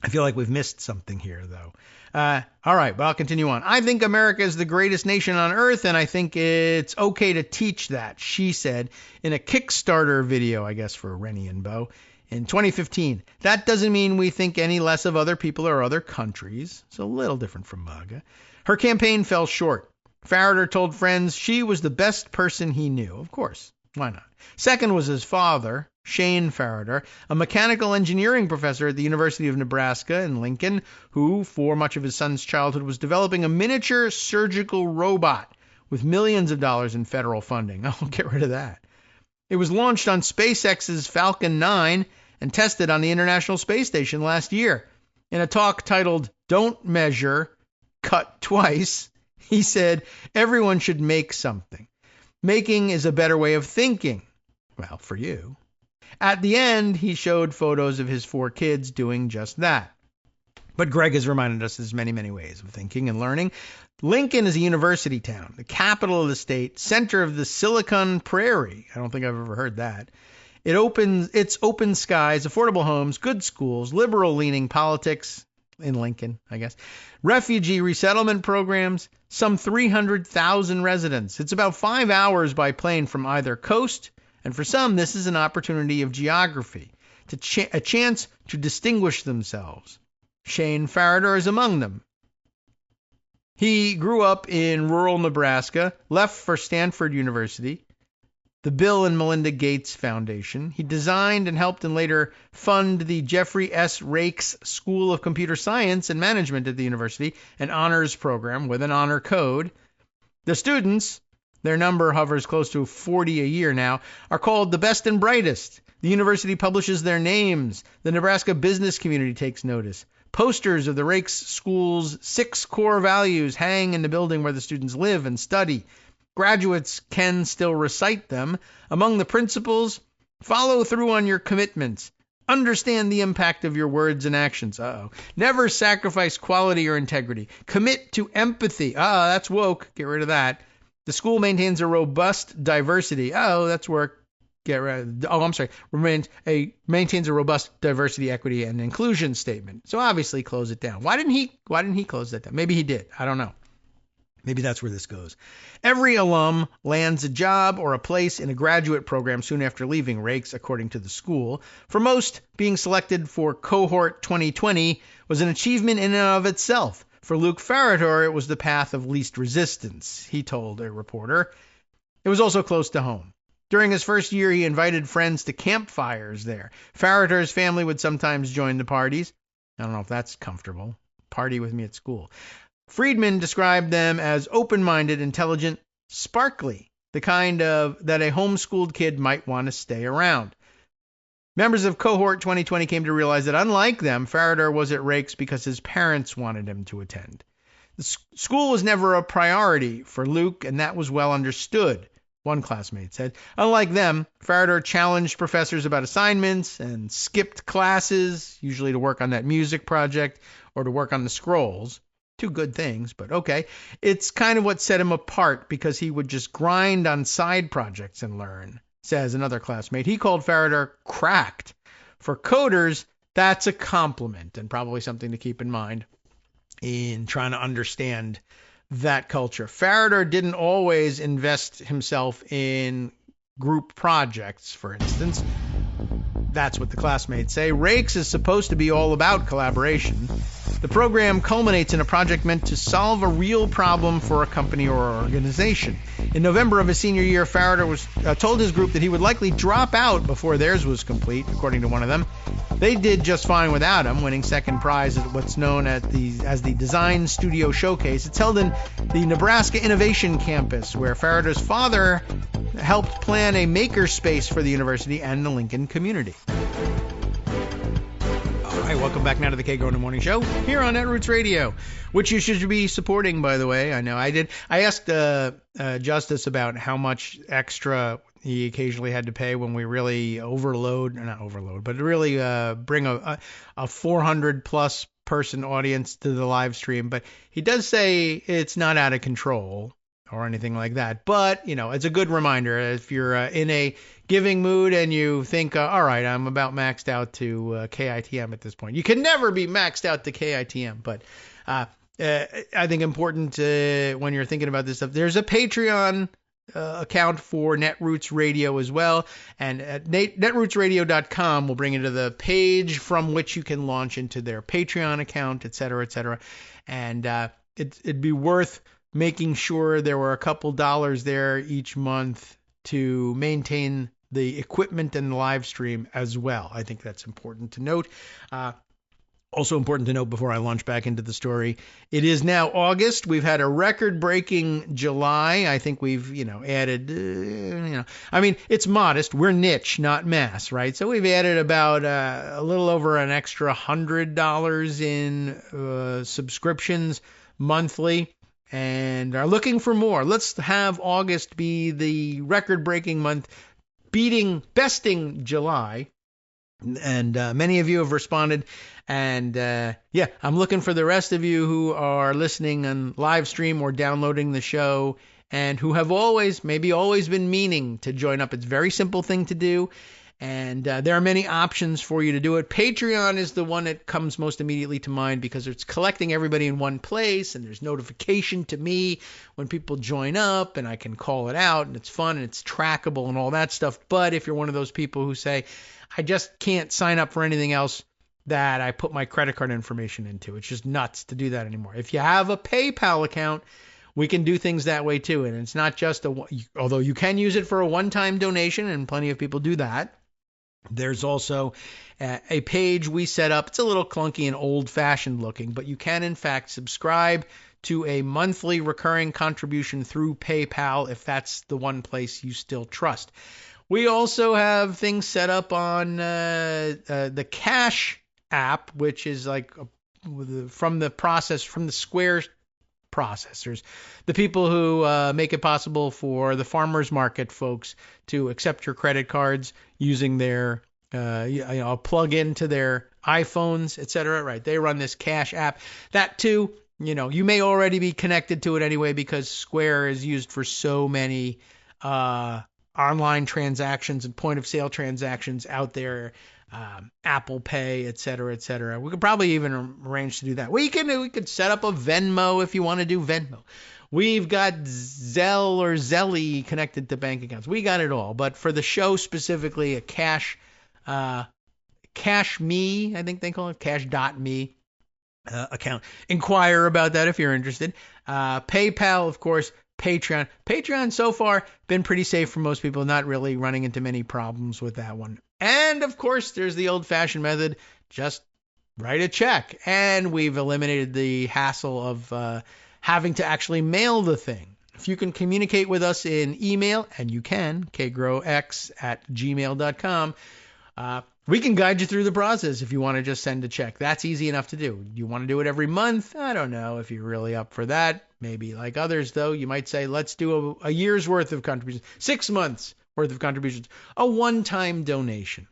I feel like we've missed something here, though. All right, but I'll continue on. I think America is the greatest nation on earth, and I think it's okay to teach that, she said in a Kickstarter video, I guess, for Rennie and Beau. In 2015, that doesn't mean we think any less of other people or other countries. It's a little different from MAGA. Her campaign fell short. Farritor told friends she was the best person he knew. Of course, why not? Second was his father, Shane Farritor, a mechanical engineering professor at the University of Nebraska in Lincoln, who, for much of his son's childhood, was developing a miniature surgical robot with millions of dollars in federal funding. I'll get rid of that. It was launched on SpaceX's Falcon 9 and tested on the International Space Station last year. In a talk titled Don't Measure, Cut Twice, he said, everyone should make something. Making is a better way of thinking. Well, for you. At the end, he showed photos of his 4 kids doing just that. But Greg has reminded us there's many, many ways of thinking and learning. Lincoln is a university town, the capital of the state, center of the Silicon Prairie. I don't think I've ever heard that. It's open skies, affordable homes, good schools, liberal-leaning politics in Lincoln, I guess, refugee resettlement programs, some 300,000 residents. It's about 5 hours by plane from either coast, and for some, this is an opportunity of geography, a chance to distinguish themselves. Shane Farritor is among them. He grew up in rural Nebraska, left for Stanford University, the Bill and Melinda Gates Foundation. He designed and helped and later fund the Jeffrey S. Rakes School of Computer Science and Management at the university, an honors program with an honor code. The students, their number hovers close to 40 a year now, are called the best and brightest. The university publishes their names. The Nebraska business community takes notice. Posters of the Rakes School's 6 core values hang in the building where the students live and study. Graduates can still recite them. Among the principles, follow through on your commitments. Understand the impact of your words and actions. Never sacrifice quality or integrity. Commit to empathy. That's woke. Get rid of that. The school maintains a robust diversity. That's work. Get rid of. Maintains a robust diversity, equity, and inclusion statement. So obviously close it down. Why didn't he close that down? Maybe he did. I don't know. Maybe that's where this goes. Every alum lands a job or a place in a graduate program soon after leaving Rakes, according to the school. For most, being selected for cohort 2020 was an achievement in and of itself. For Luke Farritor, it was the path of least resistance, he told a reporter. It was also close to home. During his first year, he invited friends to campfires there. Farritor's family would sometimes join the parties. I don't know if that's comfortable. Party with me at school. Friedman described them as open-minded, intelligent, sparkly, the kind of that a homeschooled kid might want to stay around. Members of cohort 2020 came to realize that unlike them, Farritor was at Rakes because his parents wanted him to attend. The school was never a priority for Luke, and that was well understood, one classmate said. Unlike them, Farritor challenged professors about assignments and skipped classes, usually to work on that music project or to work on the scrolls. 2 good things, but okay. It's kind of what set him apart because he would just grind on side projects and learn, says another classmate. He called Farritor cracked. For coders, that's a compliment and probably something to keep in mind in trying to understand that culture. Farritor didn't always invest himself in group projects, for instance. That's what the classmates say. Rakes is supposed to be all about collaboration. The program culminates in a project meant to solve a real problem for a company or organization. In November of his senior year, Farritor told his group that he would likely drop out before theirs was complete, according to one of them. They did just fine without him, winning second prize at what's known as the Design Studio Showcase. It's held in the Nebraska Innovation Campus, where Farritor's father helped plan a maker space for the university and the Lincoln community. All right, welcome back now to the Kagro in the Morning Show here on Netroots Radio, which you should be supporting, by the way. I know I did. I asked Justice about how much extra he occasionally had to pay when we really not overload, but really bring a 400-plus person audience to the live stream. But he does say it's not out of control or anything like that. But, it's a good reminder. If you're in a giving mood and you think, all right, I'm about maxed out to KITM at this point. You can never be maxed out to KITM. But I think important when you're thinking about this stuff, there's a Patreon account for Netroots Radio as well. And at netrootsradio.com will bring you to the page from which you can launch into their Patreon account, et cetera, et cetera. And it'd be worth making sure there were a couple dollars there each month to maintain the equipment and the live stream as well. I think that's important to note. Also important to note before I launch back into the story, it is now August. We've had a record-breaking July. I think we've, added, it's modest. We're niche, not mass, right? So we've added about a little over an extra $100 in subscriptions monthly and are looking for more. Let's have August be the record-breaking month, besting July. And many of you have responded. And I'm looking for the rest of you who are listening on live stream or downloading the show and who have always been meaning to join up. It's a very simple thing to do. And there are many options for you to do it. Patreon is the one that comes most immediately to mind because it's collecting everybody in one place, and there's notification to me when people join up, and I can call it out, and it's fun, and it's trackable and all that stuff. But if you're one of those people who say, I just can't sign up for anything else that I put my credit card information into, it's just nuts to do that anymore. If you have a PayPal account, we can do things that way too. And it's not just although you can use it for a one-time donation, and plenty of people do that. There's also a page we set up. It's a little clunky and old-fashioned looking, but you can in fact subscribe to a monthly recurring contribution through PayPal if that's the one place you still trust. We also have things set up on the Cash app, which is like from the Square processors, the people who make it possible for the farmers market folks to accept your credit cards using their plug into their iPhones, etc. Right? They run this Cash app. That too, you may already be connected to it anyway because Square is used for so many online transactions and point of sale transactions out there. Apple Pay, et cetera. We could probably even arrange to do that. We could set up a Venmo if you want to do Venmo. We've got Zelle or Zelly connected to bank accounts. We got it all. But for the show specifically, a Cash Me, I think they call it, Cash.me account. Inquire about that if you're interested. PayPal, of course. Patreon. Patreon so far been pretty safe for most people, not really running into many problems with that one. And of course, there's the old-fashioned method, just write a check. And we've eliminated the hassle of having to actually mail the thing. If you can communicate with us in email, and you can, kagrox@gmail.com, we can guide you through the process if you want to just send a check. That's easy enough to do. You want to do it every month? I don't know if you're really up for that. Maybe like others, though, you might say, let's do a year's worth of contributions, 6 months worth of contributions, a one-time donation,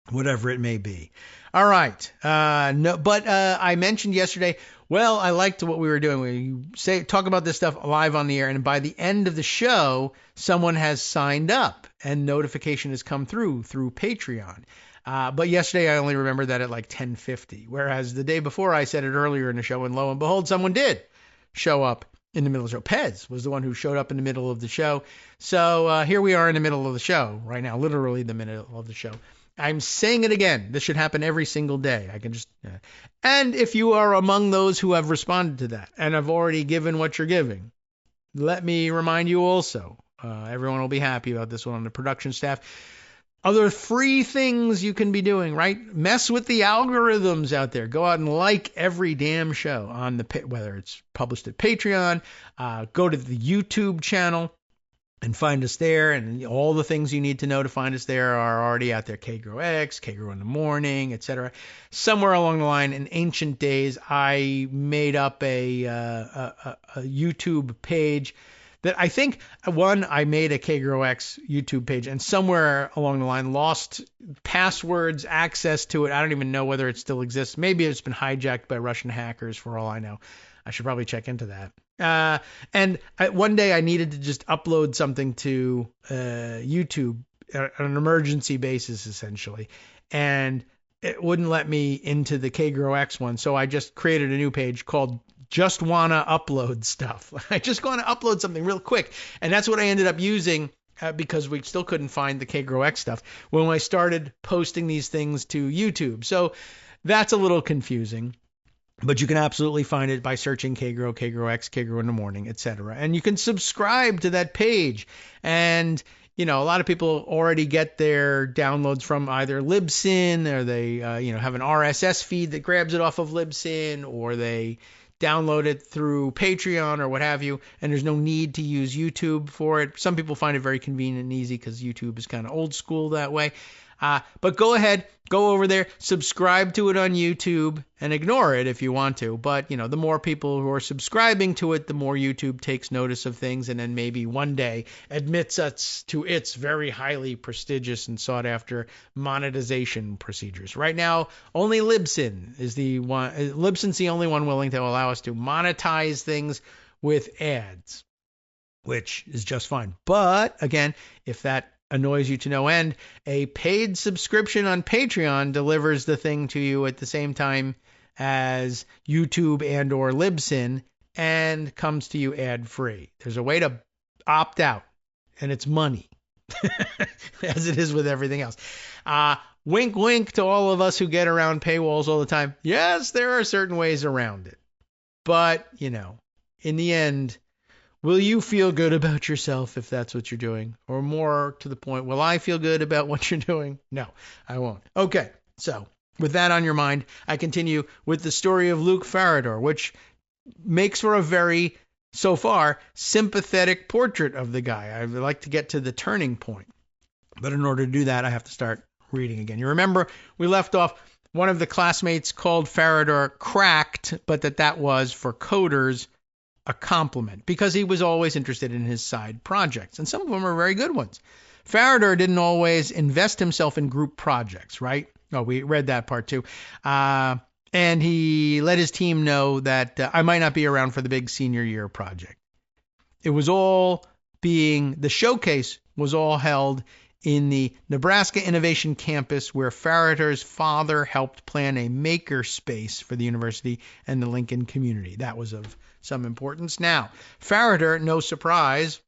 whatever it may be. All right. I mentioned yesterday, well, I liked what we were doing. We talk about this stuff live on the air, and by the end of the show, someone has signed up and notification has come through Patreon. But yesterday I only remembered that at like 10:50, whereas the day before I said it earlier in the show, and lo and behold, someone did show up in the middle of the show. Pez was the one who showed up in the middle of the show. So here we are in the middle of the show right now, literally the middle of the show. I'm saying it again. This should happen every single day. I can just, and if you are among those who have responded to that and have already given what you're giving, let me remind you also, everyone will be happy about this one on the production staff. Other free things you can be doing, right? Mess with the algorithms out there. Go out and like every damn show on whether it's published at Patreon, go to the YouTube channel and find us there. And all the things you need to know to find us there are already out there. Kagro X, Kagro in the Morning, etc. Somewhere along the line in ancient days, I made up a YouTube page that I think, I made a Kagro X YouTube page, and somewhere along the line lost passwords, access to it. I don't even know whether it still exists. Maybe it's been hijacked by Russian hackers for all I know. I should probably check into that. One day I needed to just upload something to YouTube on an emergency basis, essentially. And it wouldn't let me into the Kagro X one. So I just created a new page called Just Wanna Upload Stuff. I just want to upload something real quick. And that's what I ended up using because we still couldn't find the Kagro X stuff when I started posting these things to YouTube. So that's a little confusing. But you can absolutely find it by searching Kagro, Kagro X, Kagro in the Morning, etc. And you can subscribe to that page. And, a lot of people already get their downloads from either Libsyn, or they, have an RSS feed that grabs it off of Libsyn, or they download it through Patreon or what have you, and there's no need to use YouTube for it. Some people find it very convenient and easy because YouTube is kind of old school that way. But go ahead, go over there, subscribe to it on YouTube, and ignore it if you want to. But, the more people who are subscribing to it, the more YouTube takes notice of things, and then maybe one day admits us to its very highly prestigious and sought-after monetization procedures. Right now, only Libsyn is the one. Libsyn's the only one willing to allow us to monetize things with ads, which is just fine. But, again, if that annoys you to no end, a paid subscription on Patreon delivers the thing to you at the same time as YouTube and or Libsyn and comes to you ad-free. There's a way to opt out, and it's money, as it is with everything else. Wink, wink to all of us who get around paywalls all the time. Yes, there are certain ways around it. But, in the end, will you feel good about yourself if that's what you're doing? Or more to the point, will I feel good about what you're doing? No, I won't. Okay, so with that on your mind, I continue with the story of Luke Farritor, which makes for a very, so far, sympathetic portrait of the guy. I'd like to get to the turning point. But in order to do that, I have to start reading again. You remember we left off, one of the classmates called Farritor cracked, but that was, for coders, a compliment, because he was always interested in his side projects, and some of them are very good ones. Farritor didn't always invest himself in group projects, right? Oh, we read that part too. And he let his team know that I might not be around for the big senior year project. The showcase was all held in the Nebraska Innovation Campus, where Farritor's father helped plan a maker space for the university and the Lincoln community. That was of some importance. Now, Farritor, no surprise,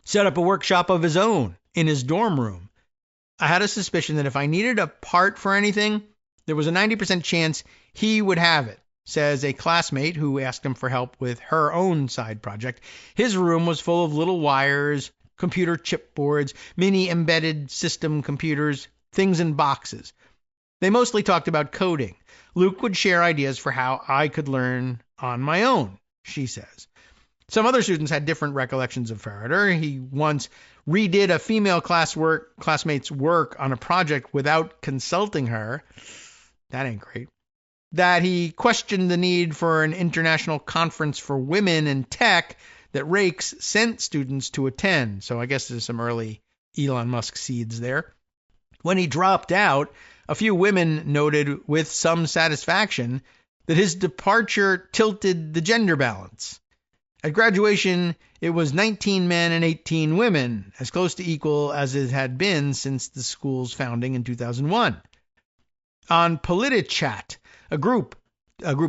set up a workshop of his own in his dorm room. I had a suspicion that if I needed a part for anything, there was a 90% chance he would have it, says a classmate who asked him for help with her own side project. His room was full of little wires, computer chipboards, mini embedded system computers, things in boxes. They mostly talked about coding. Luke would share ideas for how I could learn on my own, she says. Some other students had different recollections of Farritor. He once redid a female classmate's work on a project without consulting her. That ain't great. That he questioned the need for an international conference for women in tech that Rakes sent students to attend. So I guess there's some early Elon Musk seeds there. When he dropped out, a few women noted with some satisfaction that his departure tilted the gender balance. At graduation, it was 19 men and 18 women, as close to equal as it had been since the school's founding in 2001. On PolitiChat, a group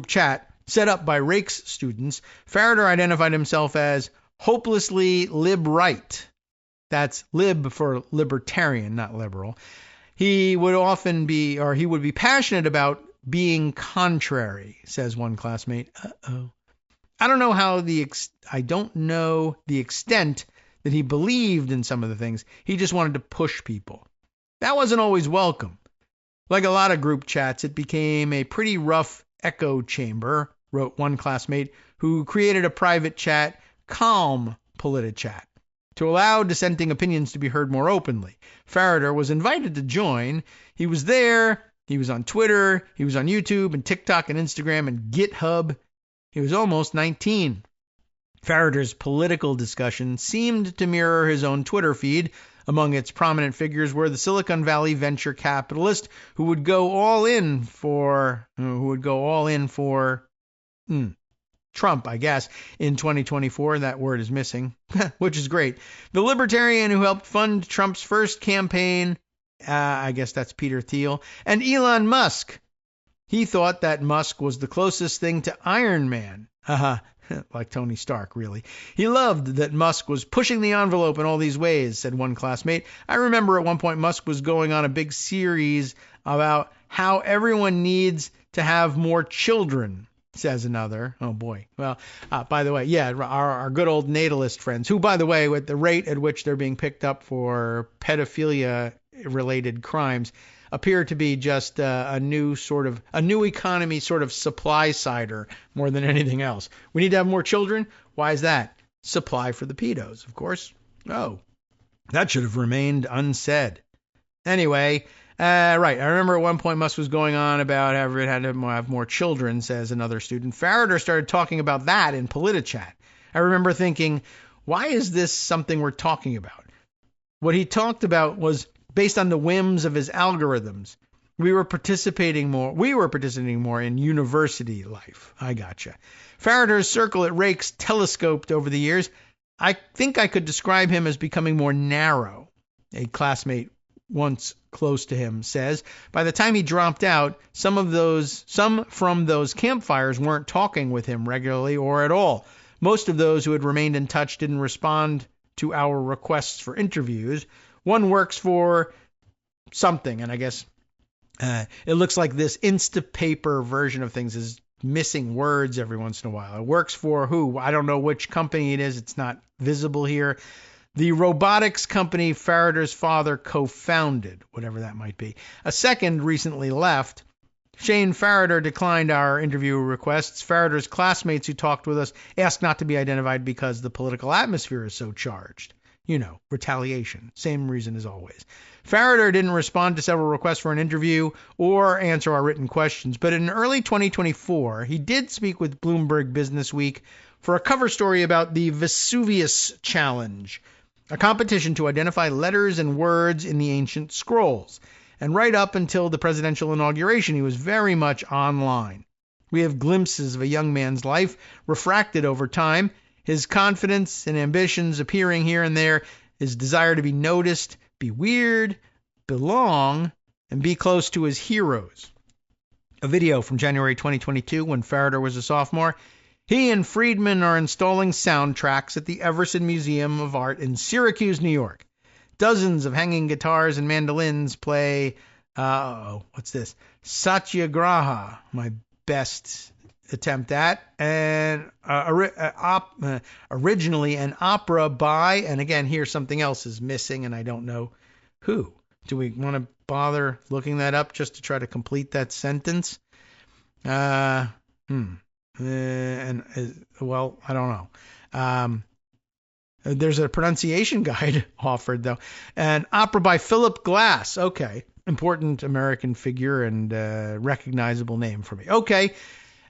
chat set up by Rakes students, Farritor identified himself as hopelessly lib-right. That's lib for libertarian, not liberal. He would be passionate about being contrary, says one classmate. I don't know the extent that he believed in some of the things. He just wanted to push people. That wasn't always welcome. Like a lot of group chats, it became a pretty rough echo chamber, wrote one classmate who created a private chat, Calm PolitiChat, to allow dissenting opinions to be heard more openly. Farritor was invited to join. He was there. He was on Twitter. He was on YouTube and TikTok and Instagram and GitHub. He was almost 19. Farritor's political discussion seemed to mirror his own Twitter feed. Among its prominent figures were the Silicon Valley venture capitalist who would go all in for Trump, I guess, in 2024. That word is missing, which is great. The libertarian who helped fund Trump's first campaign, I guess that's Peter Thiel, and Elon Musk. He thought that Musk was the closest thing to Iron Man. Like Tony Stark, really. He loved that Musk was pushing the envelope in all these ways, said one classmate. I remember at one point Musk was going on a big series about how everyone needs to have more children, says another. Oh, boy. Well, by the way, yeah, our good old natalist friends, who, by the way, with the rate at which they're being picked up for pedophilia-related crimes, appear to be just a new economy sort of supply sider more than anything else. We need to have more children. Why is that? Supply for the pedos, of course. Oh, that should have remained unsaid. Anyway, right. I remember at one point Musk was going on about how it had to have more children, says another student. Farritor started talking about that in PolitiChat. I remember thinking, why is this something we're talking about? What he talked about was based on the whims of his algorithms. We were participating more in university life. I gotcha. Farritor's circle at Rakes telescoped over the years. I think I could describe him as becoming more narrow, a classmate once close to him says. By the time he dropped out, some from those campfires weren't talking with him regularly or at all. Most of those who had remained in touch didn't respond to our requests for interviews. One works for something, and I guess it looks like this Instapaper version of things is missing words every once in a while. It works for who? I don't know which company it is. It's not visible here. The robotics company Farritor's father co-founded, whatever that might be. A second recently left. Shane Farritor declined our interview requests. Farritor's classmates who talked with us asked not to be identified because the political atmosphere is so charged. You know, retaliation. Same reason as always. Farritor didn't respond to several requests for an interview or answer our written questions, but in early 2024, he did speak with Bloomberg Businessweek for a cover story about the Vesuvius Challenge, a competition to identify letters and words in the ancient scrolls. And right up until the presidential inauguration, he was very much online. We have glimpses of a young man's life refracted over time, his confidence and ambitions appearing here and there, his desire to be noticed, be weird, belong, and be close to his heroes. A video from January 2022, when Farritor was a sophomore. He and Friedman are installing soundtracks at the Everson Museum of Art in Syracuse, New York. Dozens of hanging guitars and mandolins play, what's this? Satyagraha, my best attempt at, and originally an opera by, and again, here something else is missing, and I don't know who. Do we want to bother looking that up just to try to complete that sentence? Well, I don't know. There's a pronunciation guide offered, though. An opera by Philip Glass. Okay. Important American figure and recognizable name for me. Okay.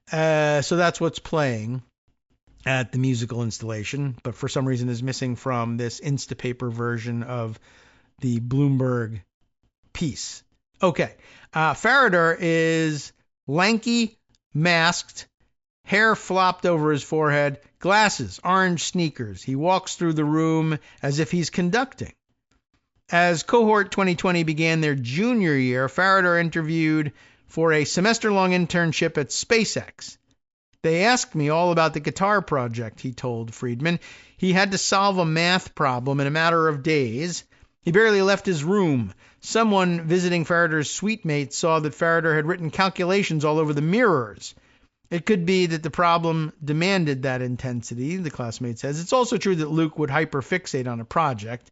So that's what's playing at the musical installation, but for some reason is missing from this Instapaper version of the Bloomberg piece. Okay. Farritor is lanky, masked, hair flopped over his forehead, glasses, orange sneakers. He walks through the room as if he's conducting. As Cohort 2020 began their junior year, Farritor interviewed for a semester-long internship at SpaceX. They asked me all about the guitar project, he told Friedman. He had to solve a math problem in a matter of days. He barely left his room. Someone visiting Farritor's suite mate saw that Farritor had written calculations all over the mirrors. It could be that the problem demanded that intensity, the classmate says. It's also true that Luke would hyperfixate on a project.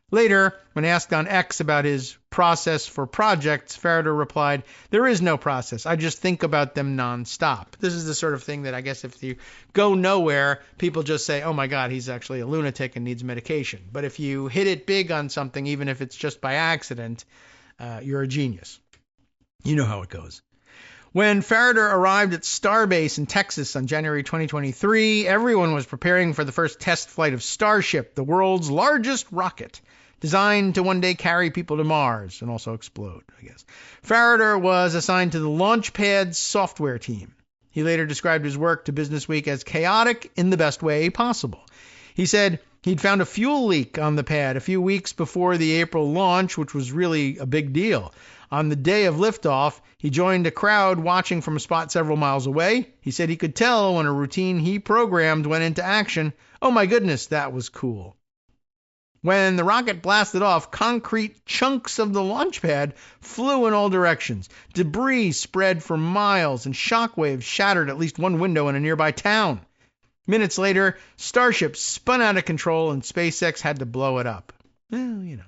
Later, when asked on X about his process for projects, Farritor replied, "There is no process. I just think about them nonstop." This is the sort of thing that I guess if you go nowhere, people just say, oh my God, he's actually a lunatic and needs medication. But if you hit it big on something, even if it's just by accident, you're a genius. You know how it goes. When Farritor arrived at Starbase in Texas on January 2023, everyone was preparing for the first test flight of Starship, the world's largest rocket, designed to one day carry people to Mars and also explode, I guess. Farritor was assigned to the Launchpad software team. He later described his work to Businessweek as chaotic in the best way possible. He said he'd found a fuel leak on the pad a few weeks before the April launch, which was really a big deal. On the day of liftoff, he joined a crowd watching from a spot several miles away. He said he could tell when a routine he programmed went into action. Oh my goodness, that was cool. When the rocket blasted off, concrete chunks of the launch pad flew in all directions. Debris spread for miles, and shockwaves shattered at least one window in a nearby town. Minutes later, Starship spun out of control, and SpaceX had to blow it up. Well, you know,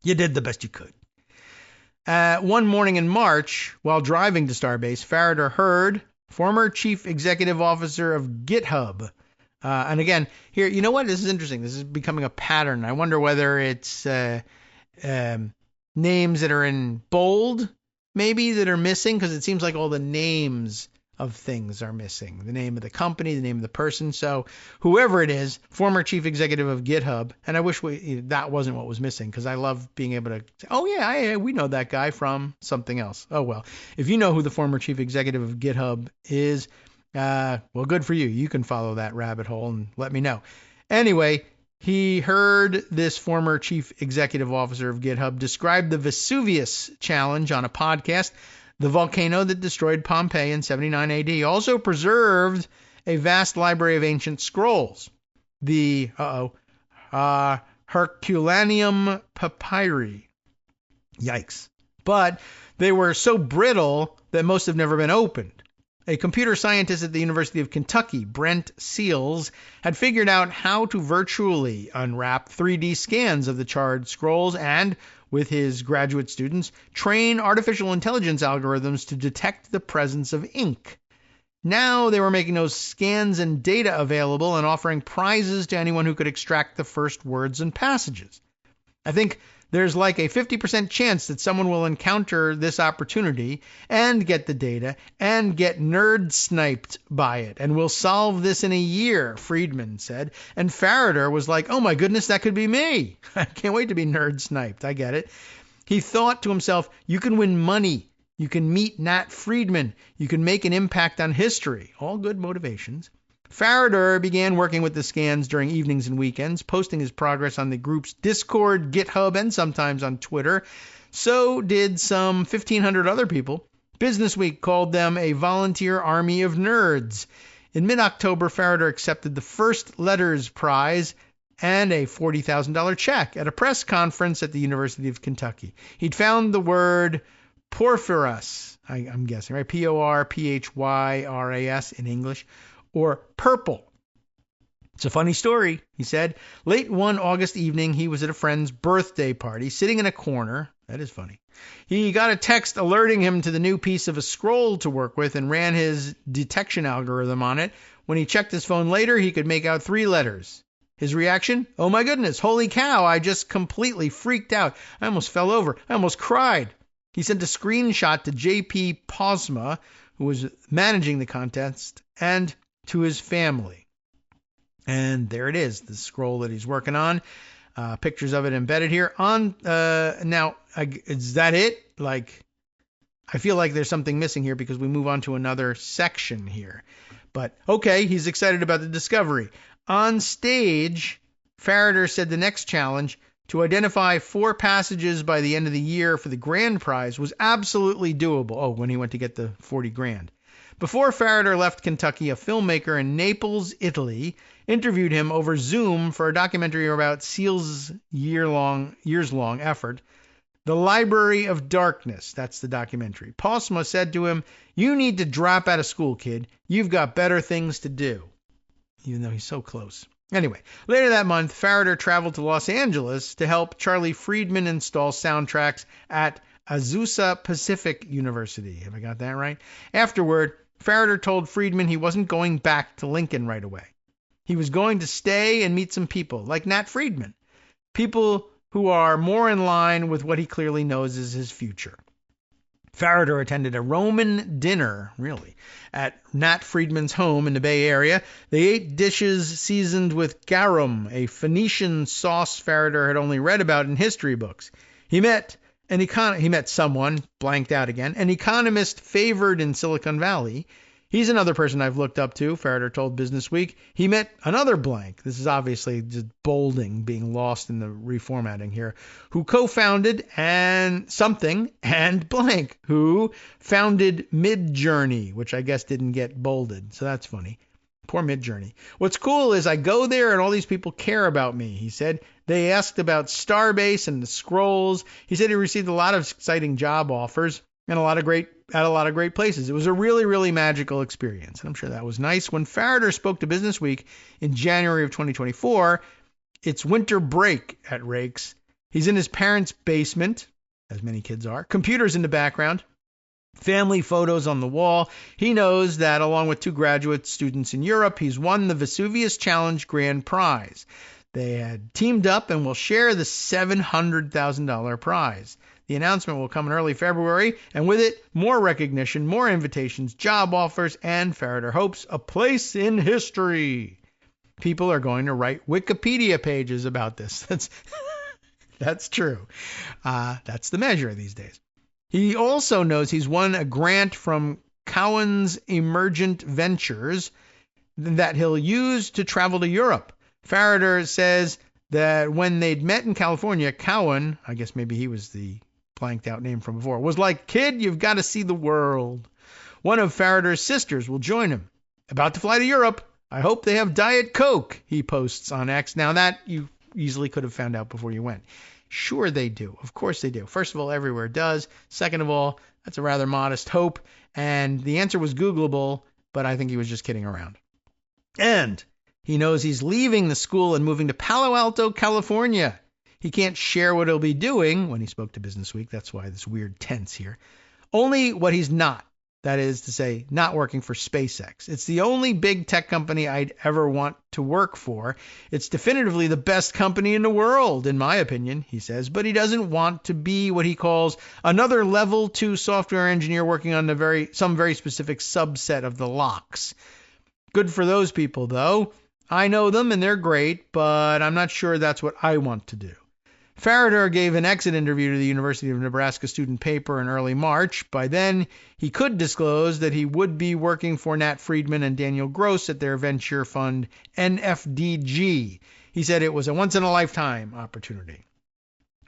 you did the best you could. One morning in March, while driving to Starbase, Farritor heard former chief executive officer of GitHub. And again, here, you know what? This is interesting. This is becoming a pattern. I wonder whether it's names that are in bold, maybe, that are missing, because it seems like all the names of things are missing. The name of the company, the name of the person. So whoever it is, former chief executive of GitHub, and I wish that wasn't what was missing, because I love being able to say, oh yeah, we know that guy from something else. Oh well, if you know who the former chief executive of GitHub is, well, good for you. You can follow that rabbit hole and let me know. Anyway, he heard this former chief executive officer of GitHub describe the Vesuvius Challenge on a podcast. The volcano that destroyed Pompeii in 79 AD also preserved a vast library of ancient scrolls. The Herculaneum papyri. Yikes. But they were so brittle that most have never been opened. A computer scientist at the University of Kentucky, Brent Seals, had figured out how to virtually unwrap 3D scans of the charred scrolls and, with his graduate students, train artificial intelligence algorithms to detect the presence of ink. Now they were making those scans and data available and offering prizes to anyone who could extract the first words and passages. I think there's like a 50% chance that someone will encounter this opportunity and get the data and get nerd sniped by it. And we'll solve this in a year, Friedman said. And Farritor was like, oh my goodness, that could be me. I can't wait to be nerd sniped. I get it. He thought to himself, you can win money. You can meet Nat Friedman. You can make an impact on history. All good motivations. Farritor began working with the scans during evenings and weekends, posting his progress on the group's Discord, GitHub, and sometimes on Twitter. So did some 1,500 other people. Businessweek called them a volunteer army of nerds. In mid-October, Farritor accepted the First Letters Prize and a $40,000 check at a press conference at the University of Kentucky. He'd found the word porphyros, I'm guessing, right? Porphyras in English, or purple. It's a funny story, he said. Late one August evening, he was at a friend's birthday party, sitting in a corner. That is funny. He got a text alerting him to the new piece of a scroll to work with and ran his detection algorithm on it. When he checked his phone later, he could make out 3 letters. His reaction? Oh my goodness, holy cow, I just completely freaked out. I almost fell over. I almost cried. He sent a screenshot to JP Posma, who was managing the contest, and to his family. And there it is, the scroll that he's working on. Pictures of it embedded here. Now, is that it? I feel like there's something missing here because we move on to another section here. But, okay, he's excited about the discovery. On stage, Farritor said the next challenge, to identify 4 passages by the end of the year for the grand prize, was absolutely doable. Oh, when he went to get the 40 grand. Before Farritor left Kentucky, a filmmaker in Naples, Italy, interviewed him over Zoom for a documentary about Seals' years-long effort. The Library of Darkness, that's the documentary. Posma said to him, you need to drop out of school, kid. You've got better things to do. Even though he's so close. Anyway, later that month, Farritor traveled to Los Angeles to help Charlie Friedman install soundtracks at Azusa Pacific University. Have I got that right? Afterward, Farritor told Friedman he wasn't going back to Lincoln right away. He was going to stay and meet some people, like Nat Friedman. People who are more in line with what he clearly knows is his future. Farritor attended a Roman dinner, at Nat Friedman's home in the Bay Area. They ate dishes seasoned with garum, a Phoenician sauce Farritor had only read about in history books. He met someone, blanked out again, an economist favored in Silicon Valley. He's another person I've looked up to, Farritor told Businessweek. He met another blank. This is obviously just bolding, being lost in the reformatting here, who co-founded and blank, who founded Midjourney, which I guess didn't get bolded. So that's funny. Poor Midjourney. What's cool is I go there and all these people care about me, he said. They asked about Starbase and the scrolls. He said he received a lot of exciting job offers and a lot of great places. It was a really, really magical experience. And I'm sure that was nice. When Farritor spoke to Businessweek in January of 2024, it's winter break at Rakes. He's in his parents' basement, as many kids are. Computers in the background. Family photos on the wall. He knows that along with 2 graduate students in Europe, he's won the Vesuvius Challenge Grand Prize. They had teamed up and will share the $700,000 prize. The announcement will come in early February, and with it, more recognition, more invitations, job offers, and Farritor hopes a place in history. People are going to write Wikipedia pages about this. That's true. That's the measure these days. He also knows he's won a grant from Cowen's Emergent Ventures that he'll use to travel to Europe. Farritor says that when they'd met in California, Cowen, I guess maybe he was the blanked out name from before, was like, kid, you've got to see the world. One of Farritor's sisters will join him. About to fly to Europe. I hope they have Diet Coke, he posts on X. Now that you easily could have found out before you went. Sure they do. Of course they do. First of all, everywhere does. Second of all, that's a rather modest hope. And the answer was Googleable, but I think he was just kidding around. And he knows he's leaving the school and moving to Palo Alto, California. He can't share what he'll be doing when he spoke to Business Week. That's why this weird tense here. Only what he's not. That is to say, not working for SpaceX. It's the only big tech company I'd ever want to work for. It's definitively the best company in the world, in my opinion, he says. But he doesn't want to be what he calls another level 2 software engineer working on some very specific subset of the locks. Good for those people, though. I know them and they're great, but I'm not sure that's what I want to do. Farritor gave an exit interview to the University of Nebraska student paper in early March. By then, he could disclose that he would be working for Nat Friedman and Daniel Gross at their venture fund NFDG. He said it was a once-in-a-lifetime opportunity.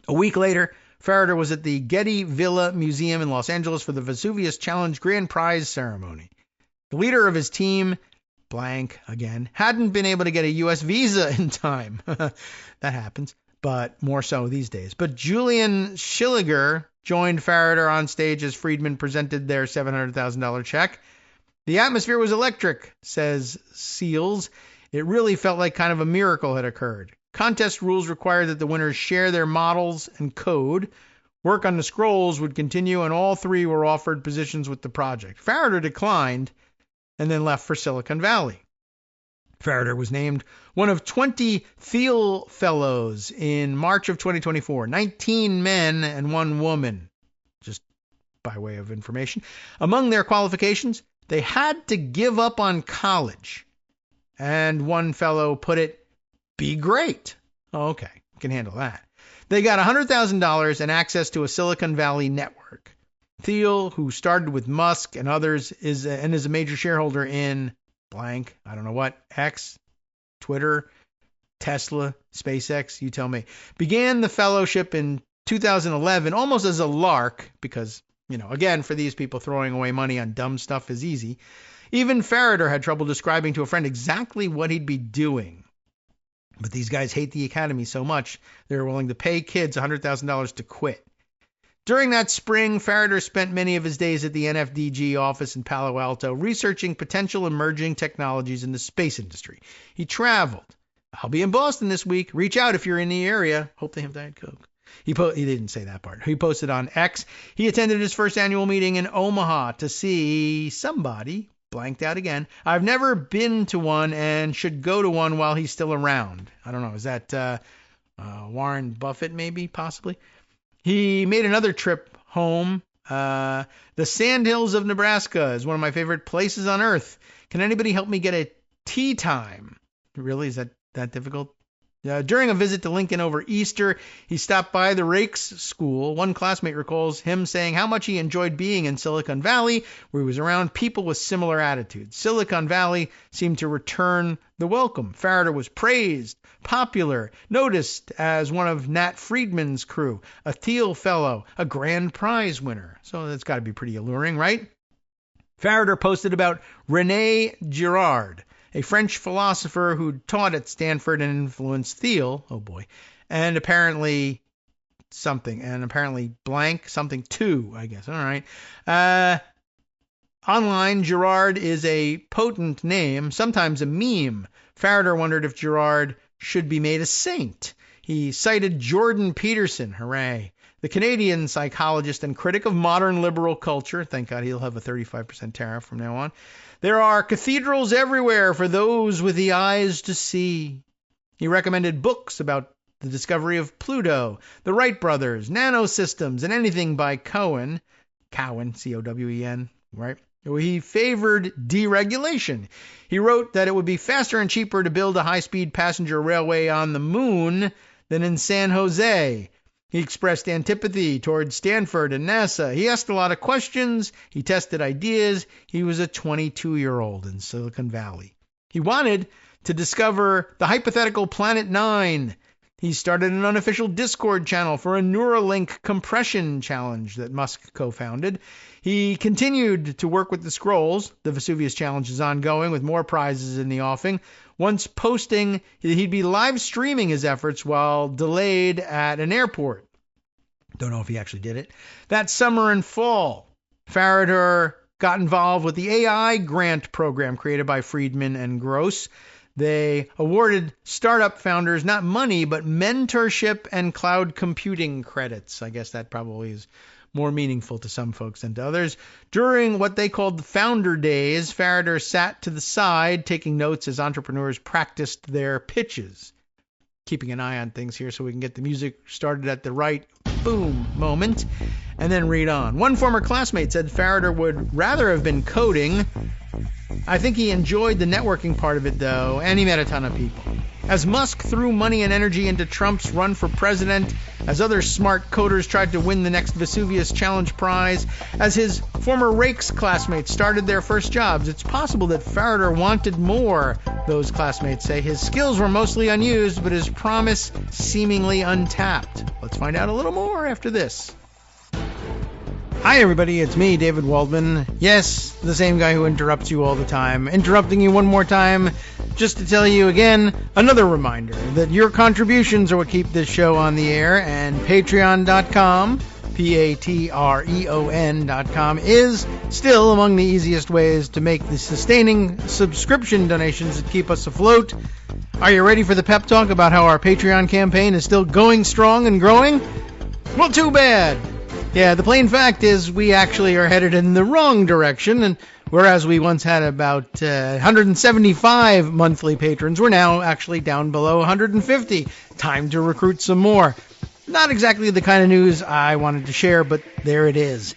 A week later, Farritor was at the Getty Villa Museum in Los Angeles for the Vesuvius Challenge Grand Prize ceremony. The leader of his team, blank again, hadn't been able to get a U.S. visa in time. That happens. But more so these days. But Julian Schilliger joined Farritor on stage as Friedman presented their $700,000 check. The atmosphere was electric, says Seals. It really felt like kind of a miracle had occurred. Contest rules required that the winners share their models and code. Work on the scrolls would continue, and all three were offered positions with the project. Farritor declined and then left for Silicon Valley. Farritor was named one of 20 Thiel Fellows in March of 2024, 19 men and 1 woman, just by way of information. Among their qualifications, they had to give up on college. And one fellow put it, be great. Oh, okay, we can handle that. They got $100,000 and access to a Silicon Valley network. Thiel, who started with Musk and others, is a major shareholder in blank, I don't know what, X, Twitter, Tesla, SpaceX, you tell me. Began the fellowship in 2011 almost as a lark because, again, for these people, throwing away money on dumb stuff is easy. Even Farritor had trouble describing to a friend exactly what he'd be doing. But these guys hate the academy so much, they're willing to pay kids $100,000 to quit. During that spring, Farritor spent many of his days at the NFDG office in Palo Alto researching potential emerging technologies in the space industry. He traveled. I'll be in Boston this week. Reach out if you're in the area. Hope they have Diet Coke. He didn't say that part. He posted on X. He attended his first annual meeting in Omaha to see somebody. Blanked out again. I've never been to one and should go to one while he's still around. I don't know. Is that Warren Buffett maybe, possibly? He made another trip home. The Sandhills of Nebraska is one of my favorite places on earth. Can anybody help me get a tea time? Really? Is that difficult? During a visit to Lincoln over Easter, he stopped by the Rakes School. One classmate recalls him saying how much he enjoyed being in Silicon Valley, where he was around people with similar attitudes. Silicon Valley seemed to return the welcome. Farritor was praised, popular, noticed as one of Nat Friedman's crew, a Thiel Fellow, a grand prize winner. So that's got to be pretty alluring, right? Farritor posted about René Girard, a French philosopher who taught at Stanford and influenced Thiel, oh boy, and apparently blank, something too, I guess. All right. Online, Girard is a potent name, sometimes a meme. Farritor wondered if Girard should be made a saint. He cited Jordan Peterson, hooray, the Canadian psychologist and critic of modern liberal culture. Thank God he'll have a 35% tariff from now on. There are cathedrals everywhere for those with the eyes to see. He recommended books about the discovery of Pluto, the Wright brothers, nanosystems, and anything by Cowen, C-O-W-E-N, right? He favored deregulation. He wrote that it would be faster and cheaper to build a high-speed passenger railway on the moon than in San Jose. He expressed antipathy towards Stanford and NASA. He asked a lot of questions. He tested ideas. He was a 22-year-old in Silicon Valley. He wanted to discover the hypothetical Planet 9. He started an unofficial Discord channel for a Neuralink compression challenge that Musk co-founded. He continued to work with the Scrolls. The Vesuvius challenge is ongoing with more prizes in the offing. Once posting, he'd be live streaming his efforts while delayed at an airport. Don't know if he actually did it. That summer and fall, Farritor got involved with the AI grant program created by Friedman and Gross. They awarded startup founders not money, but mentorship and cloud computing credits. I guess that probably is more meaningful to some folks than to others. During what they called the Founder Days, Farritor sat to the side, taking notes as entrepreneurs practiced their pitches. Keeping an eye on things here so we can get the music started at the right boom moment and then read on. One former classmate said Farritor would rather have been coding. I think he enjoyed the networking part of it, though, and he met a ton of people. As Musk threw money and energy into Trump's run for president, as other smart coders tried to win the next Vesuvius Challenge prize, as his former Rakes classmates started their first jobs, it's possible that Farritor wanted more, those classmates say. His skills were mostly unused, but his promise seemingly untapped. Let's find out a little more after this. Hi everybody, it's me, David Waldman. Yes, the same guy who interrupts you all the time. Interrupting you one more time just to tell you again, another reminder that your contributions are what keep this show on the air, and patreon.com, patreon.com, is still among the easiest ways to make the sustaining subscription donations that keep us afloat. Are you ready for the pep talk about how our Patreon campaign is still going strong and growing? Well, too bad. Yeah, the plain fact is we actually are headed in the wrong direction, and whereas we once had about 175 monthly patrons, we're now actually down below 150. Time to recruit some more. Not exactly the kind of news I wanted to share, but there it is.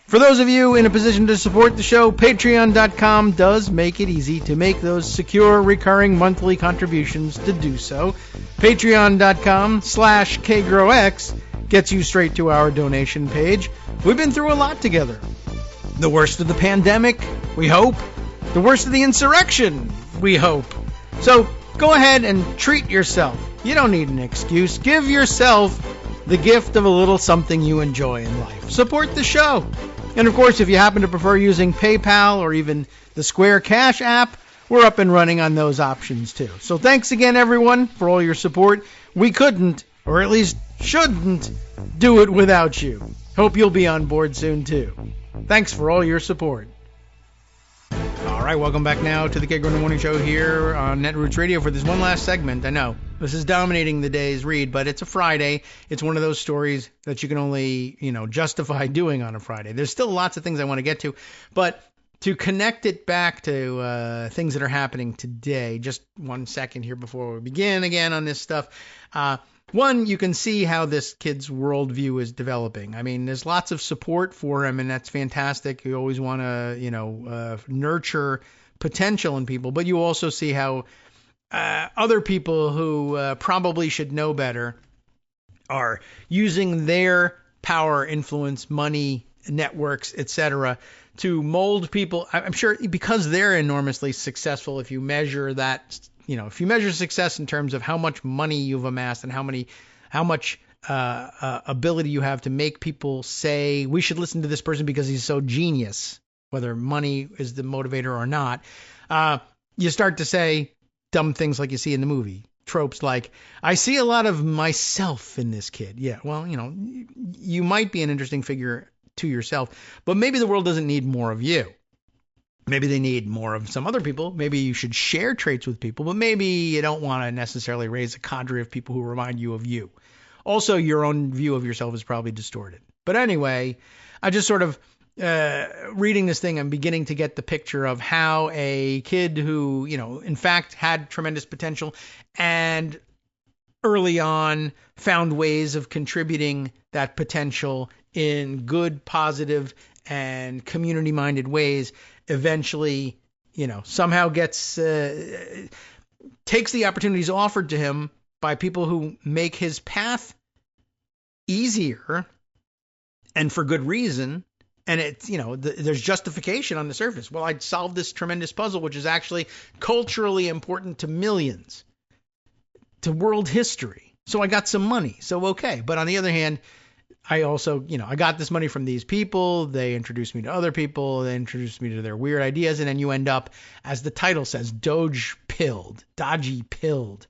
For those of you in a position to support the show, patreon.com does make it easy to make those secure, recurring monthly contributions to do so. Patreon.com/KagroX gets you straight to our donation page. We've been through a lot together. The worst of the pandemic, we hope. The worst of the insurrection, we hope. So go ahead and treat yourself. You don't need an excuse. Give yourself the gift of a little something you enjoy in life. Support the show. And of course, if you happen to prefer using PayPal or even the Square Cash app, we're up and running on those options too. So thanks again, everyone, for all your support. We couldn't, or at least shouldn't, do it without you. Hope you'll be on board soon too. Thanks for all your support. All right, welcome back now to the Kagro in the Morning Show here on Netroots Radio for this one last segment. I know this is dominating the day's read, but it's a Friday. It's one of those stories that you can only, justify doing on a Friday. There's still lots of things I want to get to, but to connect it back to things that are happening today, just 1 second here before we begin again on this stuff. One, you can see how this kid's worldview is developing. I mean, there's lots of support for him, and that's fantastic. You always want to, nurture potential in people, but you also see how other people who probably should know better are using their power, influence, money, networks, etc., to mold people. I'm sure because they're enormously successful, if you measure that. If you measure success in terms of how much money you've amassed and how much ability you have to make people say, we should listen to this person because he's so genius, whether money is the motivator or not, you start to say dumb things like you see in the movie. Tropes like, I see a lot of myself in this kid. Yeah, well, you might be an interesting figure to yourself, but maybe the world doesn't need more of you. Maybe they need more of some other people. Maybe you should share traits with people, but maybe you don't want to necessarily raise a cadre of people who remind you of you. Also, your own view of yourself is probably distorted. But anyway, I just sort of reading this thing, I'm beginning to get the picture of how a kid who, in fact had tremendous potential and early on found ways of contributing that potential in good, positive, and community-minded ways, eventually, somehow takes the opportunities offered to him by people who make his path easier and for good reason. And it's, there's justification on the surface. Well, I'd solved this tremendous puzzle, which is actually culturally important to millions, to world history. So I got some money. So okay. But on the other hand, I also, I got this money from these people. They introduced me to other people. They introduced me to their weird ideas. And then you end up, as the title says, dodgy pilled.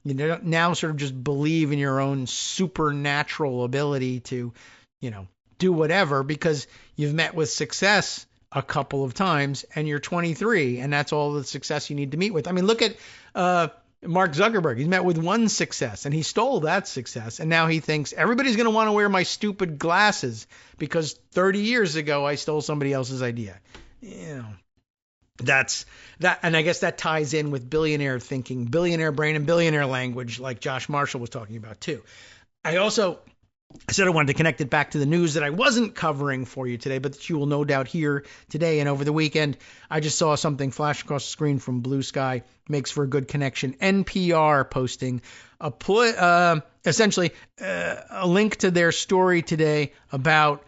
You now sort of just believe in your own supernatural ability to, do whatever because you've met with success a couple of times and you're 23 and that's all the success you need to meet with. I mean, look at Mark Zuckerberg. He's met with one success and he stole that success. And now he thinks everybody's going to want to wear my stupid glasses because 30 years ago I stole somebody else's idea. That's that. And I guess that ties in with billionaire thinking, billionaire brain and billionaire language like Josh Marshall was talking about too. I said I wanted to connect it back to the news that I wasn't covering for you today, but that you will no doubt hear today and over the weekend. I just saw something flash across the screen from Blue Sky. Makes for a good connection. NPR posting essentially a link to their story today about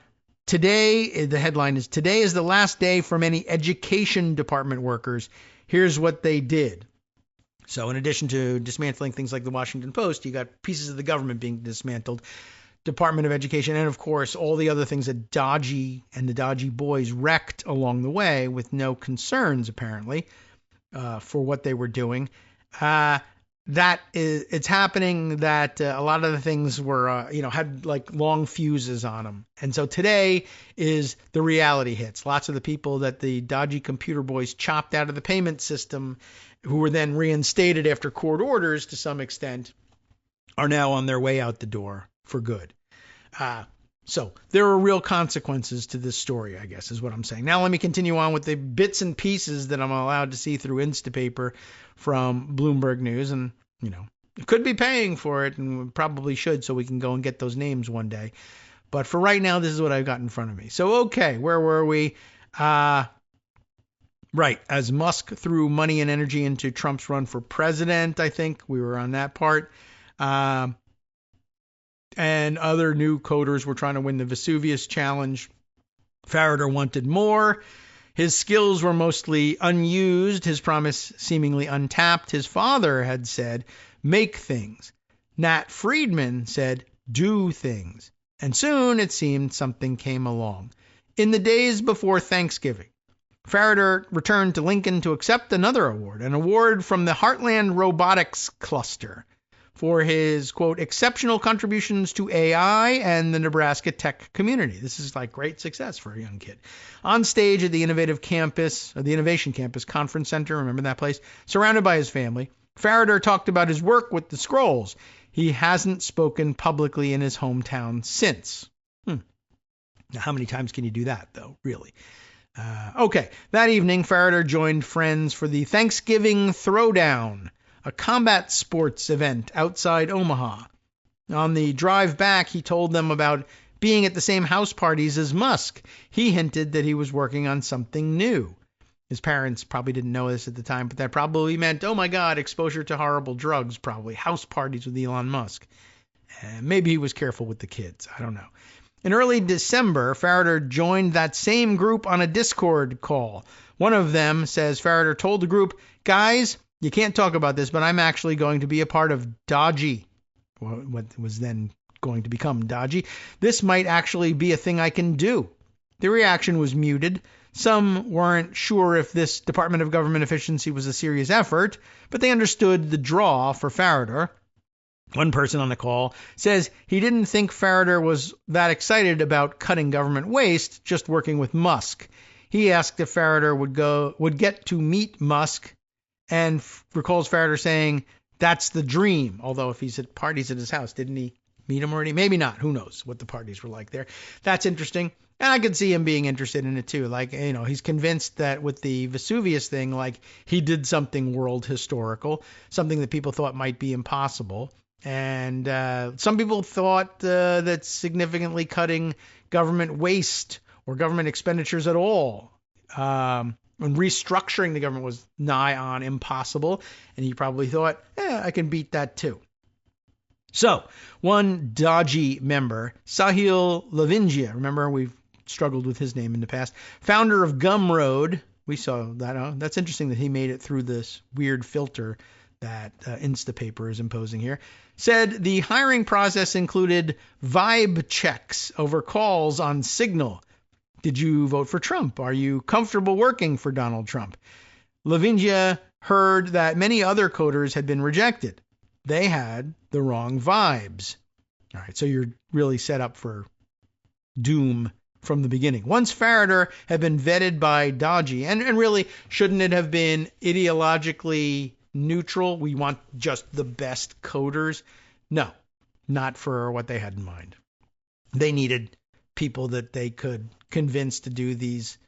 today. The headline is, "Today is the last day for many education department workers. Here's what they did." So in addition to dismantling things like the Washington Post, you got pieces of the government being dismantled. Department of Education, and of course, all the other things that Dodgy and the Dodgy boys wrecked along the way with no concerns, apparently, for what they were doing. It's happening that a lot of the things were, had like long fuses on them. And so today is the reality hits. Lots of the people that the Dodgy computer boys chopped out of the payment system, who were then reinstated after court orders to some extent, are now on their way out the door for good. So there are real consequences to this story, I guess, is what I'm saying. Now let me continue on with the bits and pieces that I'm allowed to see through Instapaper from Bloomberg News. And, could be paying for it and probably should so we can go and get those names one day. But for right now, this is what I've got in front of me. So, okay, where were we? Right. As Musk threw money and energy into Trump's run for president, I think we were on that part. And other new coders were trying to win the Vesuvius challenge. Farritor wanted more. His skills were mostly unused, his promise seemingly untapped. His father had said, make things. Nat Friedman said, do things. And soon, it seemed, something came along. In the days before Thanksgiving, Farritor returned to Lincoln to accept another award, an award from the Heartland Robotics Cluster, for his, quote, exceptional contributions to AI and the Nebraska tech community. This is like great success for a young kid. On stage at the Innovation Campus Conference Center, remember that place? Surrounded by his family, Farritor talked about his work with the scrolls. He hasn't spoken publicly in his hometown since. Now, how many times can you do that, though, really? Okay, that evening, Farritor joined friends for the Thanksgiving Throwdown, a combat sports event outside Omaha. On the drive back, he told them about being at the same house parties as Musk. He hinted that he was working on something new. His parents probably didn't know this at the time, but that probably meant, oh my God, exposure to horrible drugs, probably. House parties with Elon Musk. Maybe he was careful with the kids. I don't know. In early December, Farritor joined that same group on a Discord call. One of them says Farritor told the group, guys, you can't talk about this, but I'm actually going to be a part of Dodgy, what was then going to become Dodgy. This might actually be a thing I can do. The reaction was muted. Some weren't sure if this Department of Government Efficiency was a serious effort, but they understood the draw for Farritor. One person on the call says he didn't think Farritor was that excited about cutting government waste, just working with Musk. He asked if Farritor would get to meet Musk, and recalls Farritor saying, that's the dream. Although if he's at parties at his house, didn't he meet him already? Maybe not. Who knows what the parties were like there. That's interesting. And I could see him being interested in it too. Like, he's convinced that with the Vesuvius thing, like he did something world historical, something that people thought might be impossible. And some people thought that significantly cutting government waste or government expenditures at all, and restructuring the government was nigh on impossible. And he probably thought, I can beat that too. So one Dodgy member, Sahil Lavingia, remember we've struggled with his name in the past, founder of Gumroad. We saw that. That's interesting that he made it through this weird filter that Instapaper is imposing here, said the hiring process included vibe checks over calls on Signal. Did you vote for Trump? Are you comfortable working for Donald Trump? Lavinia heard that many other coders had been rejected. They had the wrong vibes. All right, so you're really set up for doom from the beginning. Once Farritor had been vetted by Dodgy, and really, shouldn't it have been ideologically neutral? We want just the best coders? No, not for what they had in mind. They needed people that they could convince to do these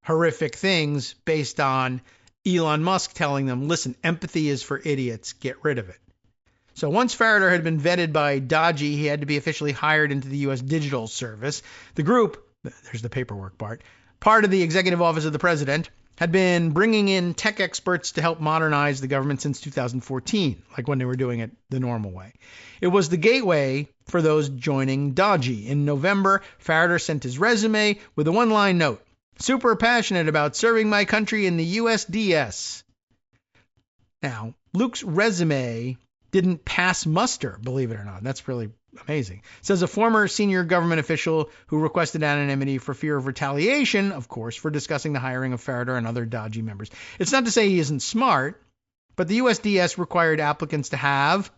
horrific things based on Elon Musk telling them, listen, empathy is for idiots, get rid of it. So once Farritor had been vetted by Dodgy, he had to be officially hired into the U.S. Digital Service. The group, there's the paperwork part of the executive office of the president, had been bringing in tech experts to help modernize the government since 2014, like when they were doing it the normal way. It was the gateway for those joining Dodgy. In November, Farritor sent his resume with a one-line note. Super passionate about serving my country in the USDS. Now, Luke's resume didn't pass muster, believe it or not. That's really amazing. Says a former senior government official who requested anonymity for fear of retaliation, of course, for discussing the hiring of Farritor and other Dodgy members. It's not to say he isn't smart, but the USDS required applicants to have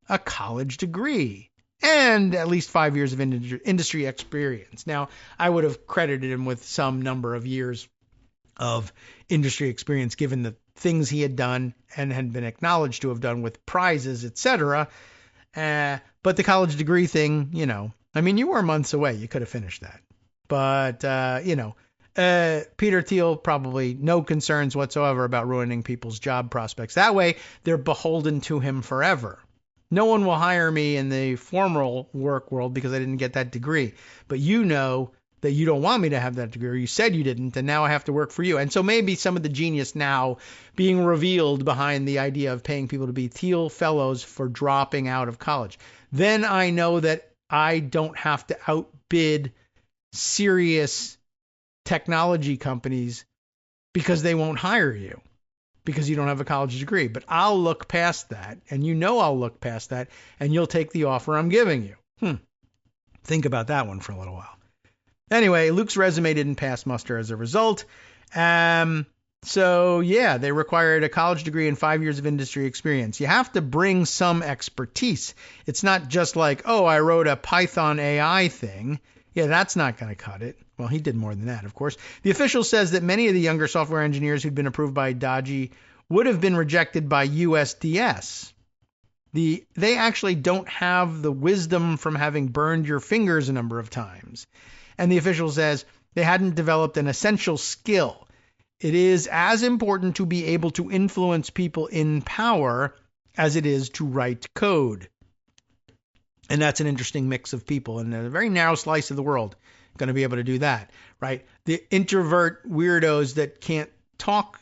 a college degree and at least 5 years of industry experience. Now, I would have credited him with some number of years of industry experience, given the things he had done and had been acknowledged to have done with prizes, etc. But the college degree thing, I mean, you were months away. You could have finished that. But, Peter Thiel, probably no concerns whatsoever about ruining people's job prospects. That way, they're beholden to him forever. No one will hire me in the formal work world because I didn't get that degree. But you know that you don't want me to have that degree, or you said you didn't, and now I have to work for you. And so maybe some of the genius now being revealed behind the idea of paying people to be Thiel fellows for dropping out of college. Then I know that I don't have to outbid serious technology companies because they won't hire you because you don't have a college degree. But I'll look past that, and I'll look past that, and you'll take the offer I'm giving you. Think about that one for a little while. Anyway, Luke's resume didn't pass muster as a result. So, yeah, they required a college degree and 5 years of industry experience. You have to bring some expertise. It's not just like, oh, I wrote a Python AI thing. Yeah, that's not going to cut it. Well, he did more than that, of course. The official says that many of the younger software engineers who'd been approved by Dodgy would have been rejected by USDS. They actually don't have the wisdom from having burned your fingers a number of times. And the official says they hadn't developed an essential skill. It is as important to be able to influence people in power as it is to write code. And that's an interesting mix of people in a very narrow slice of the world going to be able to do that, right? The introvert weirdos that can't talk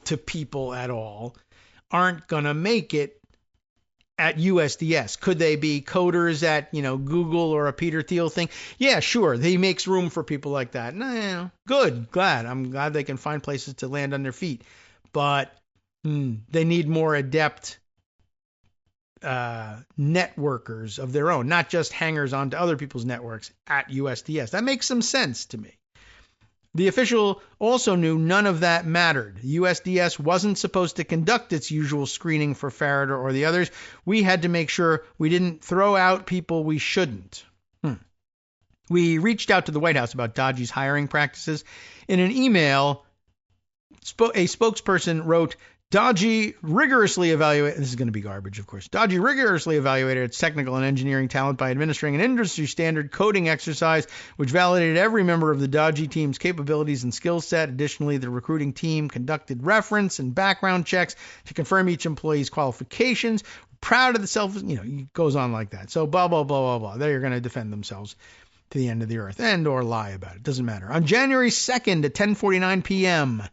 to people at all aren't going to make it at USDS. Could they be coders at, Google or a Peter Thiel thing? Yeah, sure. He makes room for people like that. No, good. I'm glad they can find places to land on their feet. But they need more adept networkers of their own, not just hangers on to other people's networks at USDS. That makes some sense to me. The official also knew none of that mattered. USDS wasn't supposed to conduct its usual screening for Farritor or the others. We had to make sure we didn't throw out people we shouldn't. We reached out to the White House about Dodgy's hiring practices. In an email, a spokesperson wrote, Dodgy rigorously evaluated, this is going to be garbage, of course. Dodgy rigorously evaluated its technical and engineering talent by administering an industry standard coding exercise, which validated every member of the Dodgy team's capabilities and skill set. Additionally, the recruiting team conducted reference and background checks to confirm each employee's qualifications. Proud of the it goes on like that. So blah, blah, blah, blah, blah. They're going to defend themselves to the end of the earth and or lie about it. Doesn't matter. On January 2nd at 10:49 p.m.,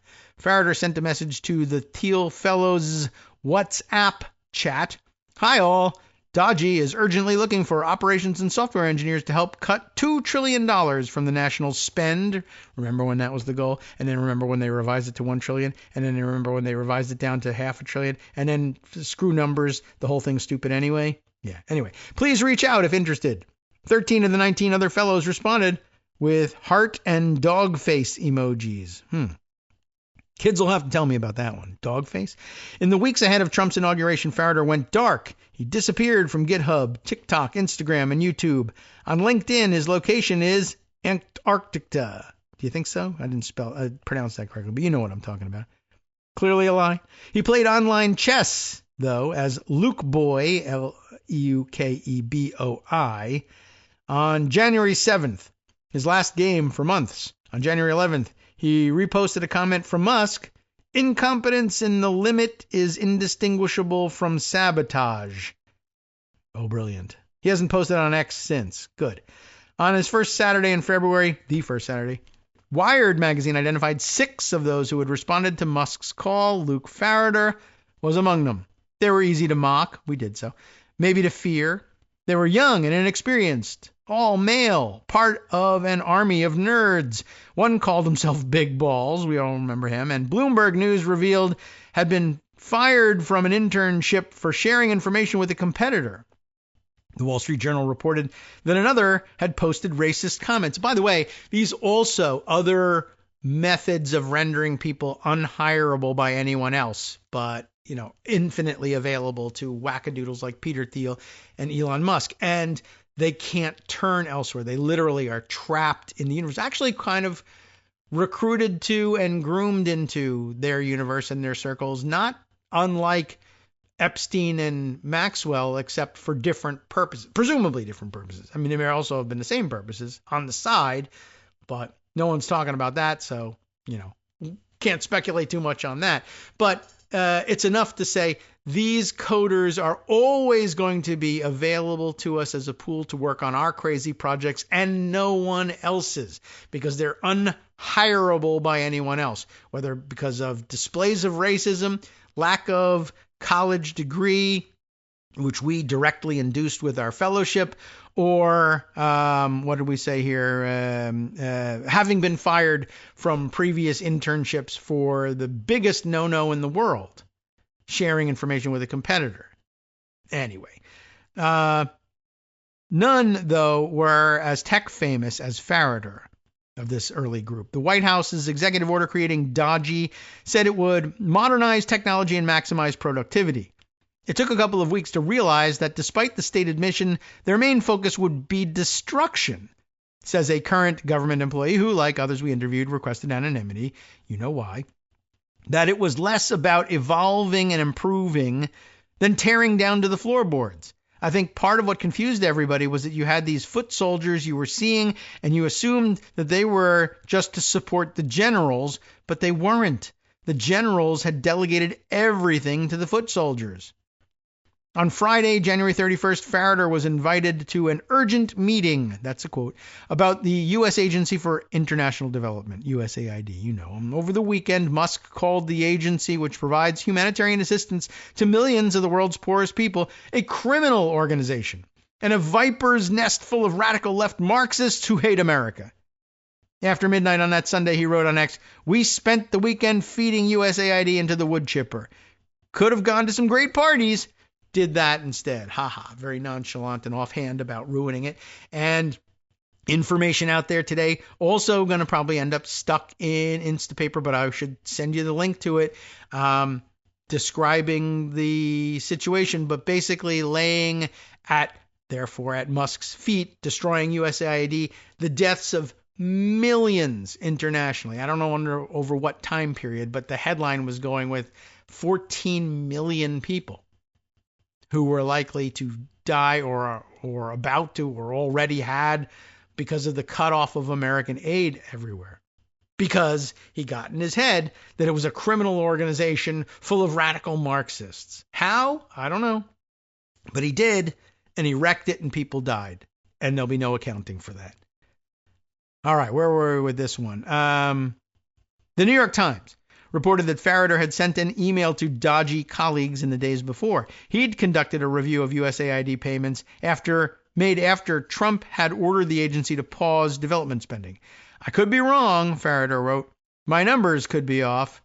Farritor sent a message to the Thiel Fellows WhatsApp chat. Hi all. Dodgy is urgently looking for operations and software engineers to help cut $2 trillion from the national spend. Remember when that was the goal? And then remember when they revised it to $1 trillion? And then remember when they revised it down to $500 billion? And then screw numbers, the whole thing's stupid anyway? Yeah, anyway. Please reach out if interested. 13 of the 19 other fellows responded with heart and dog face emojis. Kids will have to tell me about that one. Dog face? In the weeks ahead of Trump's inauguration, Farritor went dark. He disappeared from GitHub, TikTok, Instagram, and YouTube. On LinkedIn, his location is Antarctica. Do you think so? I didn't pronounce that correctly, but you know what I'm talking about. Clearly a lie. He played online chess, though, as Luke Boy, Leukeboi, on January 7th, his last game for months. On January 11th, he reposted a comment from Musk. Incompetence in the limit is indistinguishable from sabotage. Oh, brilliant. He hasn't posted on X since. Good. On his first Saturday in February, the first Saturday, Wired magazine identified 6 of those who had responded to Musk's call. Luke Farritor was among them. They were easy to mock. We did so. Maybe to fear. They were young and inexperienced. All male, part of an army of nerds. One called himself Big Balls, we all remember him, and Bloomberg News revealed had been fired from an internship for sharing information with a competitor. The Wall Street Journal reported that another had posted racist comments. By the way, these also other methods of rendering people unhireable by anyone else, but infinitely available to wackadoodles like Peter Thiel and Elon Musk. And they can't turn elsewhere. They literally are trapped in the universe, actually kind of recruited to and groomed into their universe and their circles, not unlike Epstein and Maxwell, except for different purposes, presumably different purposes. I mean, they may also have been the same purposes on the side, but no one's talking about that. So, can't speculate too much on that. But it's enough to say these coders are always going to be available to us as a pool to work on our crazy projects and no one else's, because they're unhireable by anyone else, whether because of displays of racism, lack of college degree, which we directly induced with our fellowship, or what did we say here? Having been fired from previous internships for the biggest no-no in the world, sharing information with a competitor. Anyway, none, though, were as tech famous as Farritor of this early group. The White House's executive order creating Dodgy said it would modernize technology and maximize productivity. It took a couple of weeks to realize that despite the stated mission, their main focus would be destruction, says a current government employee who, like others we interviewed, requested anonymity. You know why. That it was less about evolving and improving than tearing down to the floorboards. I think part of what confused everybody was that you had these foot soldiers you were seeing, and you assumed that they were just to support the generals, but they weren't. The generals had delegated everything to the foot soldiers. On Friday, January 31st, Farritor was invited to an urgent meeting, that's a quote, about the U.S. Agency for International Development, USAID, you know them. Over the weekend, Musk called the agency, which provides humanitarian assistance to millions of the world's poorest people, a criminal organization and a viper's nest full of radical left Marxists who hate America. After midnight on that Sunday, he wrote on X, "We spent the weekend feeding USAID into the wood chipper. Could have gone to some great parties. Did that instead." Haha, very nonchalant and offhand about ruining it. And information out there today, also going to probably end up stuck in Instapaper, but I should send you the link to it, describing the situation, but basically laying at Musk's feet, destroying USAID, the deaths of millions internationally. I don't know over what time period, but the headline was going with 14 million people who were likely to die or about to or already had because of the cutoff of American aid everywhere. Because he got in his head that it was a criminal organization full of radical Marxists. How? I don't know. But he did, and he wrecked it, and people died. And there'll be no accounting for that. All right, where were we with this one? The New York Times. reported that Farritor had sent an email to dodgy colleagues in the days before. He'd conducted a review of USAID payments after Trump had ordered the agency to pause development spending. I could be wrong, Farritor wrote. My numbers could be off.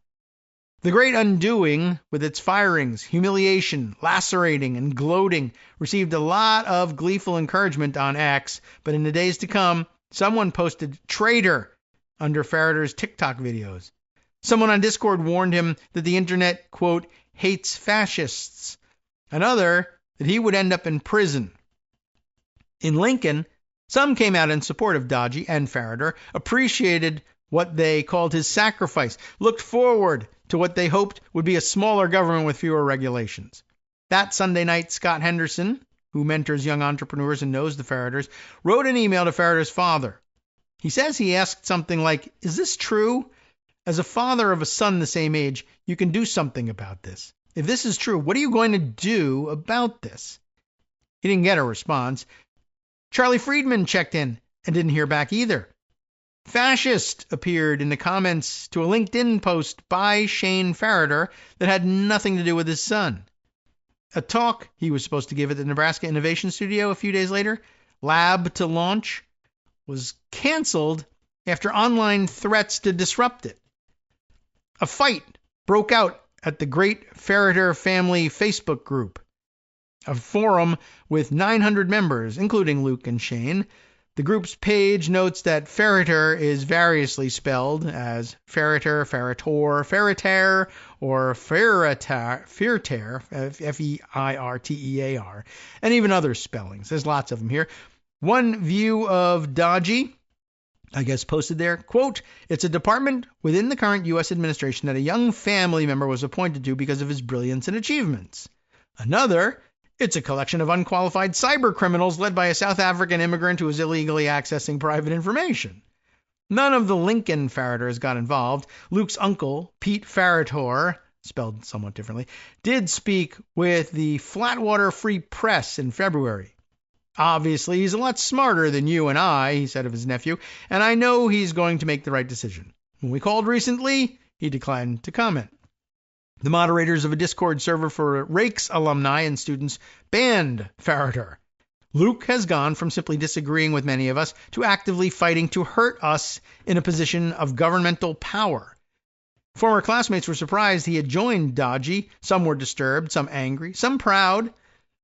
The Great Undoing, with its firings, humiliation, lacerating, and gloating, received a lot of gleeful encouragement on X, but in the days to come, someone posted traitor under Farritor's TikTok videos. Someone on Discord warned him that the internet, quote, hates fascists. Another, that he would end up in prison. In Lincoln, some came out in support of Dodgy and Farritor, appreciated what they called his sacrifice, looked forward to what they hoped would be a smaller government with fewer regulations. That Sunday night, Scott Henderson, who mentors young entrepreneurs and knows the Farritors, wrote an email to Farritor's father. He says he asked something like, is this true? As a father of a son the same age, you can do something about this. If this is true, what are you going to do about this? He didn't get a response. Charlie Friedman checked in and didn't hear back either. Fascist appeared in the comments to a LinkedIn post by Shane Farritor that had nothing to do with his son. A talk he was supposed to give at the Nebraska Innovation Studio a few days later, Lab to Launch, was canceled after online threats to disrupt it. A fight broke out at the Great Farritor Family Facebook group, a forum with 900 members, including Luke and Shane. The group's page notes that Farritor is variously spelled as Farritor, Farritor, Farritar, or Feirtear, Feirtear, and even other spellings. There's lots of them here. One view of Dodgy, I guess, posted there, quote, it's a department within the current U.S. administration that a young family member was appointed to because of his brilliance and achievements. Another, it's a collection of unqualified cyber criminals led by a South African immigrant who is illegally accessing private information. None of the Lincoln Farritors got involved. Luke's uncle, Pete Farritor, spelled somewhat differently, did speak with the Flatwater Free Press in February. Obviously, he's a lot smarter than you and I, he said of his nephew, and I know he's going to make the right decision. When we called recently, he declined to comment. The moderators of a Discord server for Rakes alumni and students banned Farritor. Luke has gone from simply disagreeing with many of us to actively fighting to hurt us in a position of governmental power. Former classmates were surprised he had joined Dodgy. Some were disturbed, some angry, some proud.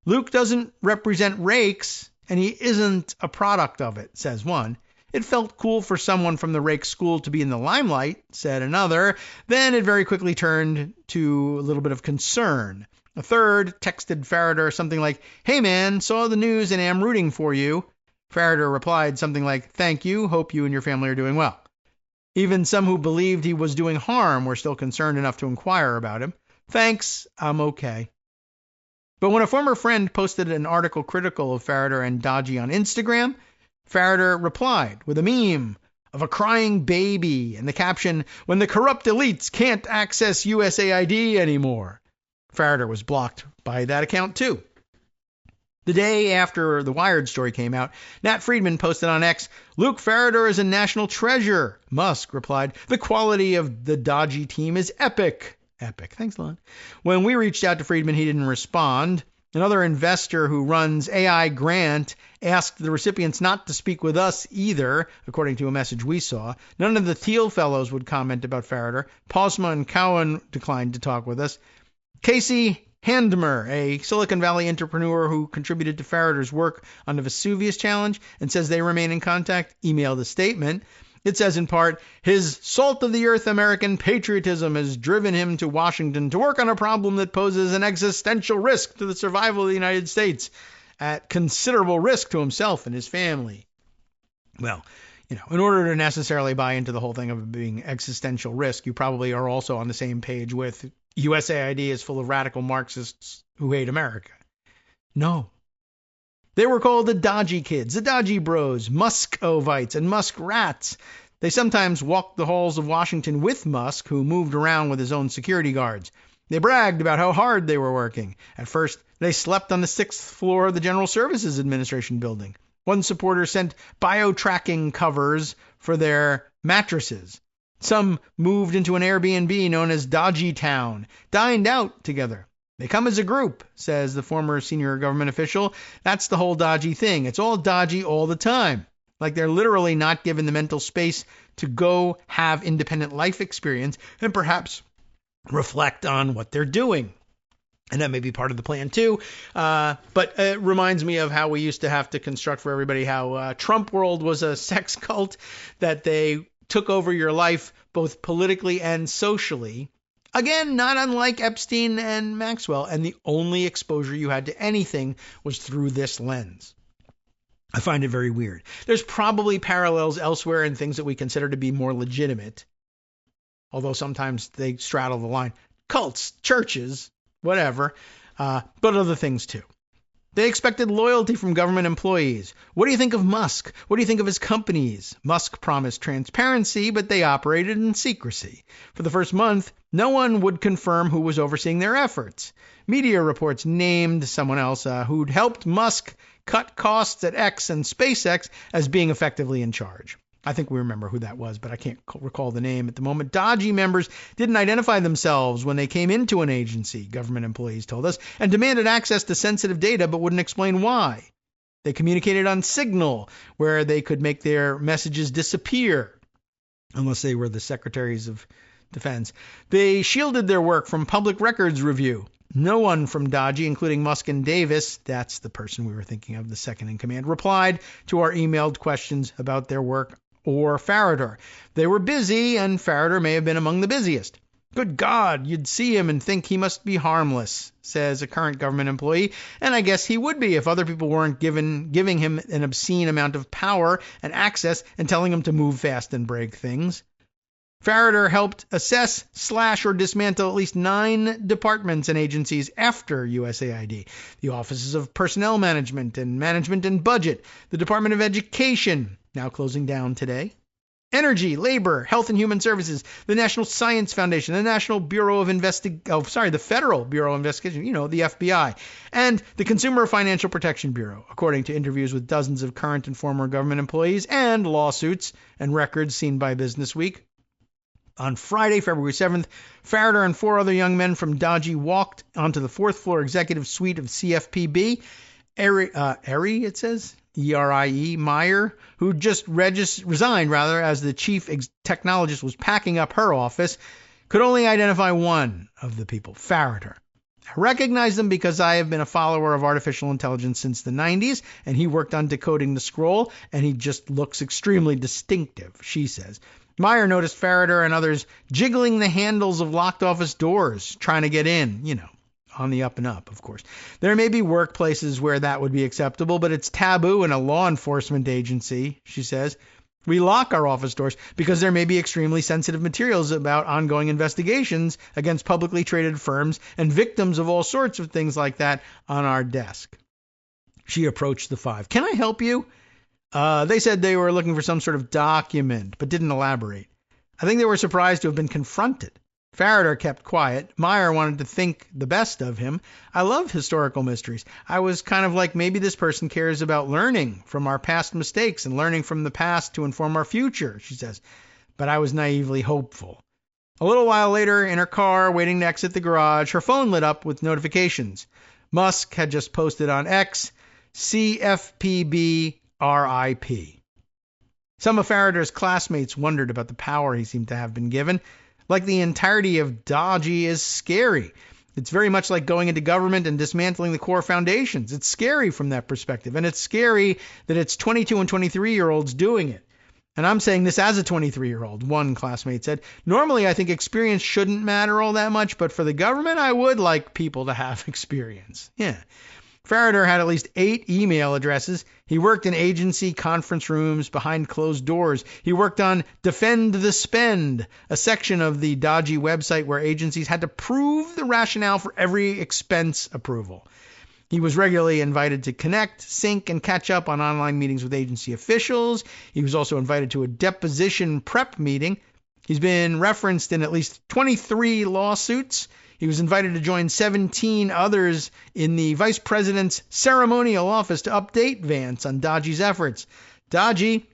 Luke doesn't represent Rakes, and he isn't a product of it, says one. It felt cool for someone from the Rake school to be in the limelight, said another. Then it very quickly turned to a little bit of concern. A third texted Farritor something like, hey man, saw the news and am rooting for you. Farritor replied something like, thank you, hope you and your family are doing well. Even some who believed he was doing harm were still concerned enough to inquire about him. Thanks, I'm okay. But when a former friend posted an article critical of Farritor and Dodgy on Instagram, Farritor replied with a meme of a crying baby and the caption, when the corrupt elites can't access USAID anymore. Farritor was blocked by that account too. The day after the Wired story came out, Nat Friedman posted on X, Luke Farritor is a national treasure. Musk replied, the quality of the Dodgy team is epic. Epic. Thanks a lot. When we reached out to Friedman, he didn't respond. Another investor who runs AI Grant asked the recipients not to speak with us either, according to a message we saw. None of the Thiel fellows would comment about Farritor. Posma and Cowan declined to talk with us. Casey Handmer, a Silicon Valley entrepreneur who contributed to Farritor's work on the Vesuvius Challenge and says they remain in contact, emailed a statement. It says in part, his salt-of-the-earth American patriotism has driven him to Washington to work on a problem that poses an existential risk to the survival of the United States, at considerable risk to himself and his family. Well, in order to necessarily buy into the whole thing of being existential risk, you probably are also on the same page with USAID is full of radical Marxists who hate America. No. They were called the Dodgy Kids, the Dodgy Bros, Muskovites, and Musk Rats. They sometimes walked the halls of Washington with Musk, who moved around with his own security guards. They bragged about how hard they were working. At first, they slept on the 6th floor of the General Services Administration building. One supporter sent bio-tracking covers for their mattresses. Some moved into an Airbnb known as Dodgy Town, dined out together. They come as a group, says the former senior government official. That's the whole dodgy thing. It's all dodgy all the time. Like they're literally not given the mental space to go have independent life experience and perhaps reflect on what they're doing. And that may be part of the plan too. But it reminds me of how we used to have to construct for everybody how Trump world was a sex cult, that they took over your life both politically and socially. Again, not unlike Epstein and Maxwell. And the only exposure you had to anything was through this lens. I find it very weird. There's probably parallels elsewhere in things that we consider to be more legitimate, although sometimes they straddle the line. Cults, churches, whatever, but other things too. They expected loyalty from government employees. What do you think of Musk? What do you think of his companies? Musk promised transparency, but they operated in secrecy. For the first month, no one would confirm who was overseeing their efforts. Media reports named someone else who'd helped Musk cut costs at X and SpaceX as being effectively in charge. I think we remember who that was, but I can't recall the name at the moment. Dodgy members didn't identify themselves when they came into an agency, government employees told us, and demanded access to sensitive data but wouldn't explain why. They communicated on Signal, where they could make their messages disappear, unless they were the secretaries of defense. They shielded their work from public records review. No one from Dodgy, including Musk and Davis, that's the person we were thinking of, the second in command, replied to our emailed questions about their work or Farritor. They were busy, and Farritor may have been among the busiest. Good God, you'd see him and think he must be harmless, says a current government employee, and I guess he would be if other people weren't giving him an obscene amount of power and access and telling him to move fast and break things. Farritor helped assess, slash, or dismantle at least 9 departments and agencies after USAID. The Offices of Personnel Management and Budget, the Department of Education, now closing down today, Energy, Labor, Health and Human Services, the National Science Foundation, the National Bureau of the Federal Bureau of Investigation, the FBI, and the Consumer Financial Protection Bureau, according to interviews with dozens of current and former government employees and lawsuits and records seen by Business Week. On Friday, February 7th, Farritor and 4 other young men from Dodgy walked onto the 4th floor executive suite of CFPB. Erie, it says, E-R-I-E, Meyer, who just resigned as the chief technologist was packing up her office, could only identify one of the people, Farritor. I recognize them because I have been a follower of artificial intelligence since the 90s, and he worked on decoding the scroll, and he just looks extremely distinctive, she says. Meyer noticed Farritor and others jiggling the handles of locked office doors, trying to get in, on the up and up, of course. There may be workplaces where that would be acceptable, but it's taboo in a law enforcement agency, she says. We lock our office doors because there may be extremely sensitive materials about ongoing investigations against publicly traded firms and victims of all sorts of things like that on our desk. She approached the 5. Can I help you? They said they were looking for some sort of document, but didn't elaborate. I think they were surprised to have been confronted. Farritor kept quiet. Meyer wanted to think the best of him. I love historical mysteries. I was kind of like, maybe this person cares about learning from our past mistakes and learning from the past to inform our future, she says. But I was naively hopeful. A little while later, in her car, waiting to exit the garage, her phone lit up with notifications. Musk had just posted on X, CFPB RIP. Some of Farritor's classmates wondered about the power he seemed to have been given. Like the entirety of Dodgy is scary. It's very much like going into government and dismantling the core foundations. It's scary from that perspective. And it's scary that it's 22 and 23-year-olds doing it. And I'm saying this as a 23-year-old, one classmate said. Normally, I think experience shouldn't matter all that much, but for the government, I would like people to have experience. Yeah. Farritor had at least 8 email addresses. He worked in agency conference rooms behind closed doors. He worked on Defend the Spend, a section of the Dodgy website where agencies had to prove the rationale for every expense approval. He was regularly invited to connect, sync, and catch up on online meetings with agency officials. He was also invited to a deposition prep meeting. He's been referenced in at least 23 lawsuits. He was invited to join 17 others in the vice president's ceremonial office to update Vance on Dodgy's efforts. Dodgy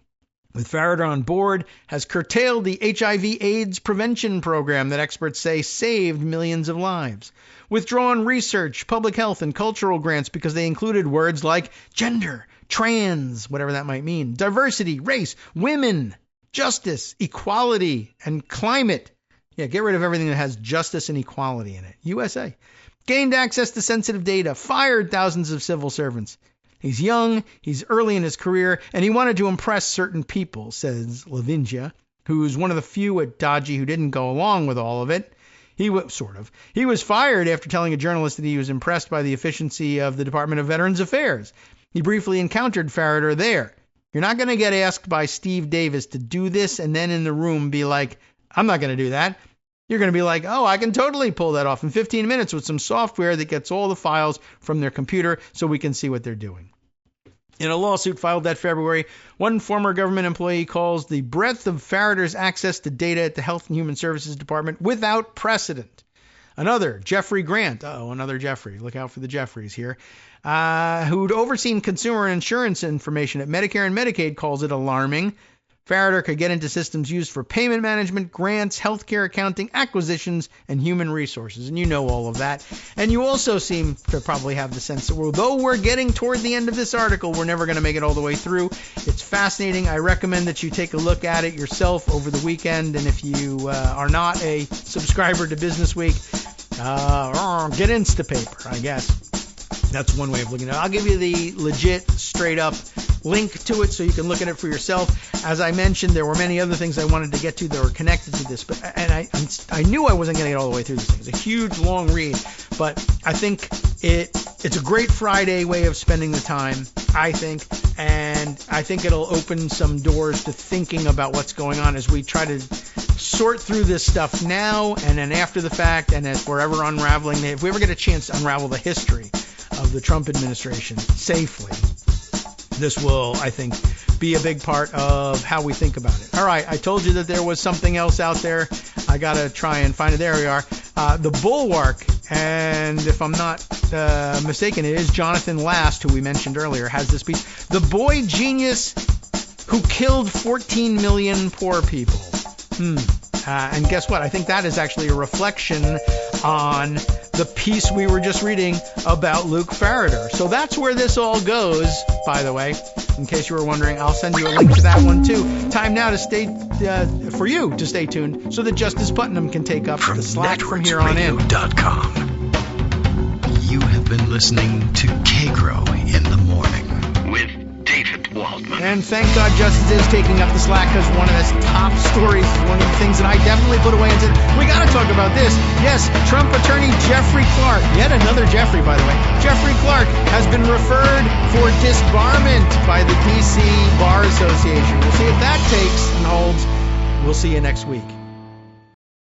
with Farritor on board, has curtailed the HIV/AIDS prevention program that experts say saved millions of lives. Withdrawn research, public health, and cultural grants because they included words like gender, trans, whatever that might mean, diversity, race, women, justice, equality, and climate. Yeah, get rid of everything that has justice and equality in it. USA. Gained access to sensitive data, fired thousands of civil servants. He's young, he's early in his career, and he wanted to impress certain people, says Lavingia, who's one of the few at Dodgy who didn't go along with all of it. He was fired after telling a journalist that he was impressed by the efficiency of the Department of Veterans Affairs. He briefly encountered Farritor there. You're not going to get asked by Steve Davis to do this and then in the room be like, I'm not going to do that. You're going to be like, oh, I can totally pull that off in 15 minutes with some software that gets all the files from their computer so we can see what they're doing. In a lawsuit filed that February, one former government employee calls the breadth of Farritor's access to data at the Health and Human Services Department without precedent. Another, Jeffrey Grant, another Jeffrey, look out for the Jeffreys here, who'd overseen consumer and insurance information at Medicare and Medicaid, calls it alarming. Farritor could get into systems used for payment management, grants, healthcare accounting, acquisitions, and human resources. And you know all of that. And you also seem to probably have the sense that although we're getting toward the end of this article, we're never going to make it all the way through. It's fascinating. I recommend that you take a look at it yourself over the weekend. And if you are not a subscriber to Business Week, get Instapaper, I guess. That's one way of looking at it. I'll give you the legit, straight up link to it so you can look at it for yourself. As I mentioned, there were many other things I wanted to get to that were connected to this, and I knew I wasn't going to get all the way through this thing. It's a huge, long read, but I think it's a great Friday way of spending the time, I think, and I think it'll open some doors to thinking about what's going on as we try to sort through this stuff now and then after the fact, and as we're ever unraveling, if we ever get a chance to unravel the history of the Trump administration safely, this will, I think, be a big part of how we think about it. All right, I told you that there was something else out there. I got to try and find it. There we are. The Bulwark, and if I'm not mistaken, it is Jonathan Last, who we mentioned earlier, has this piece. The boy genius who killed 14 million poor people. And guess what? I think that is actually a reflection on the piece we were just reading about Luke Farritor. So that's where this all goes, by the way. In case you were wondering, I'll send you a link to that one too. Time now to stay for you to stay tuned so that Justice Putnam can take up the slack from here on in. You have been listening to Kagro in the Morning with David Waldman. And thank God Justice is taking up the slack, because one of his top stories, one of the things that I definitely put away and said, we got to talk about this. Yes, Trump attorney Jeffrey Clark, yet another Jeffrey, by the way. Jeffrey Clark has been referred for disbarment by the D.C. Bar Association. We'll see if that takes and holds. We'll see you next week.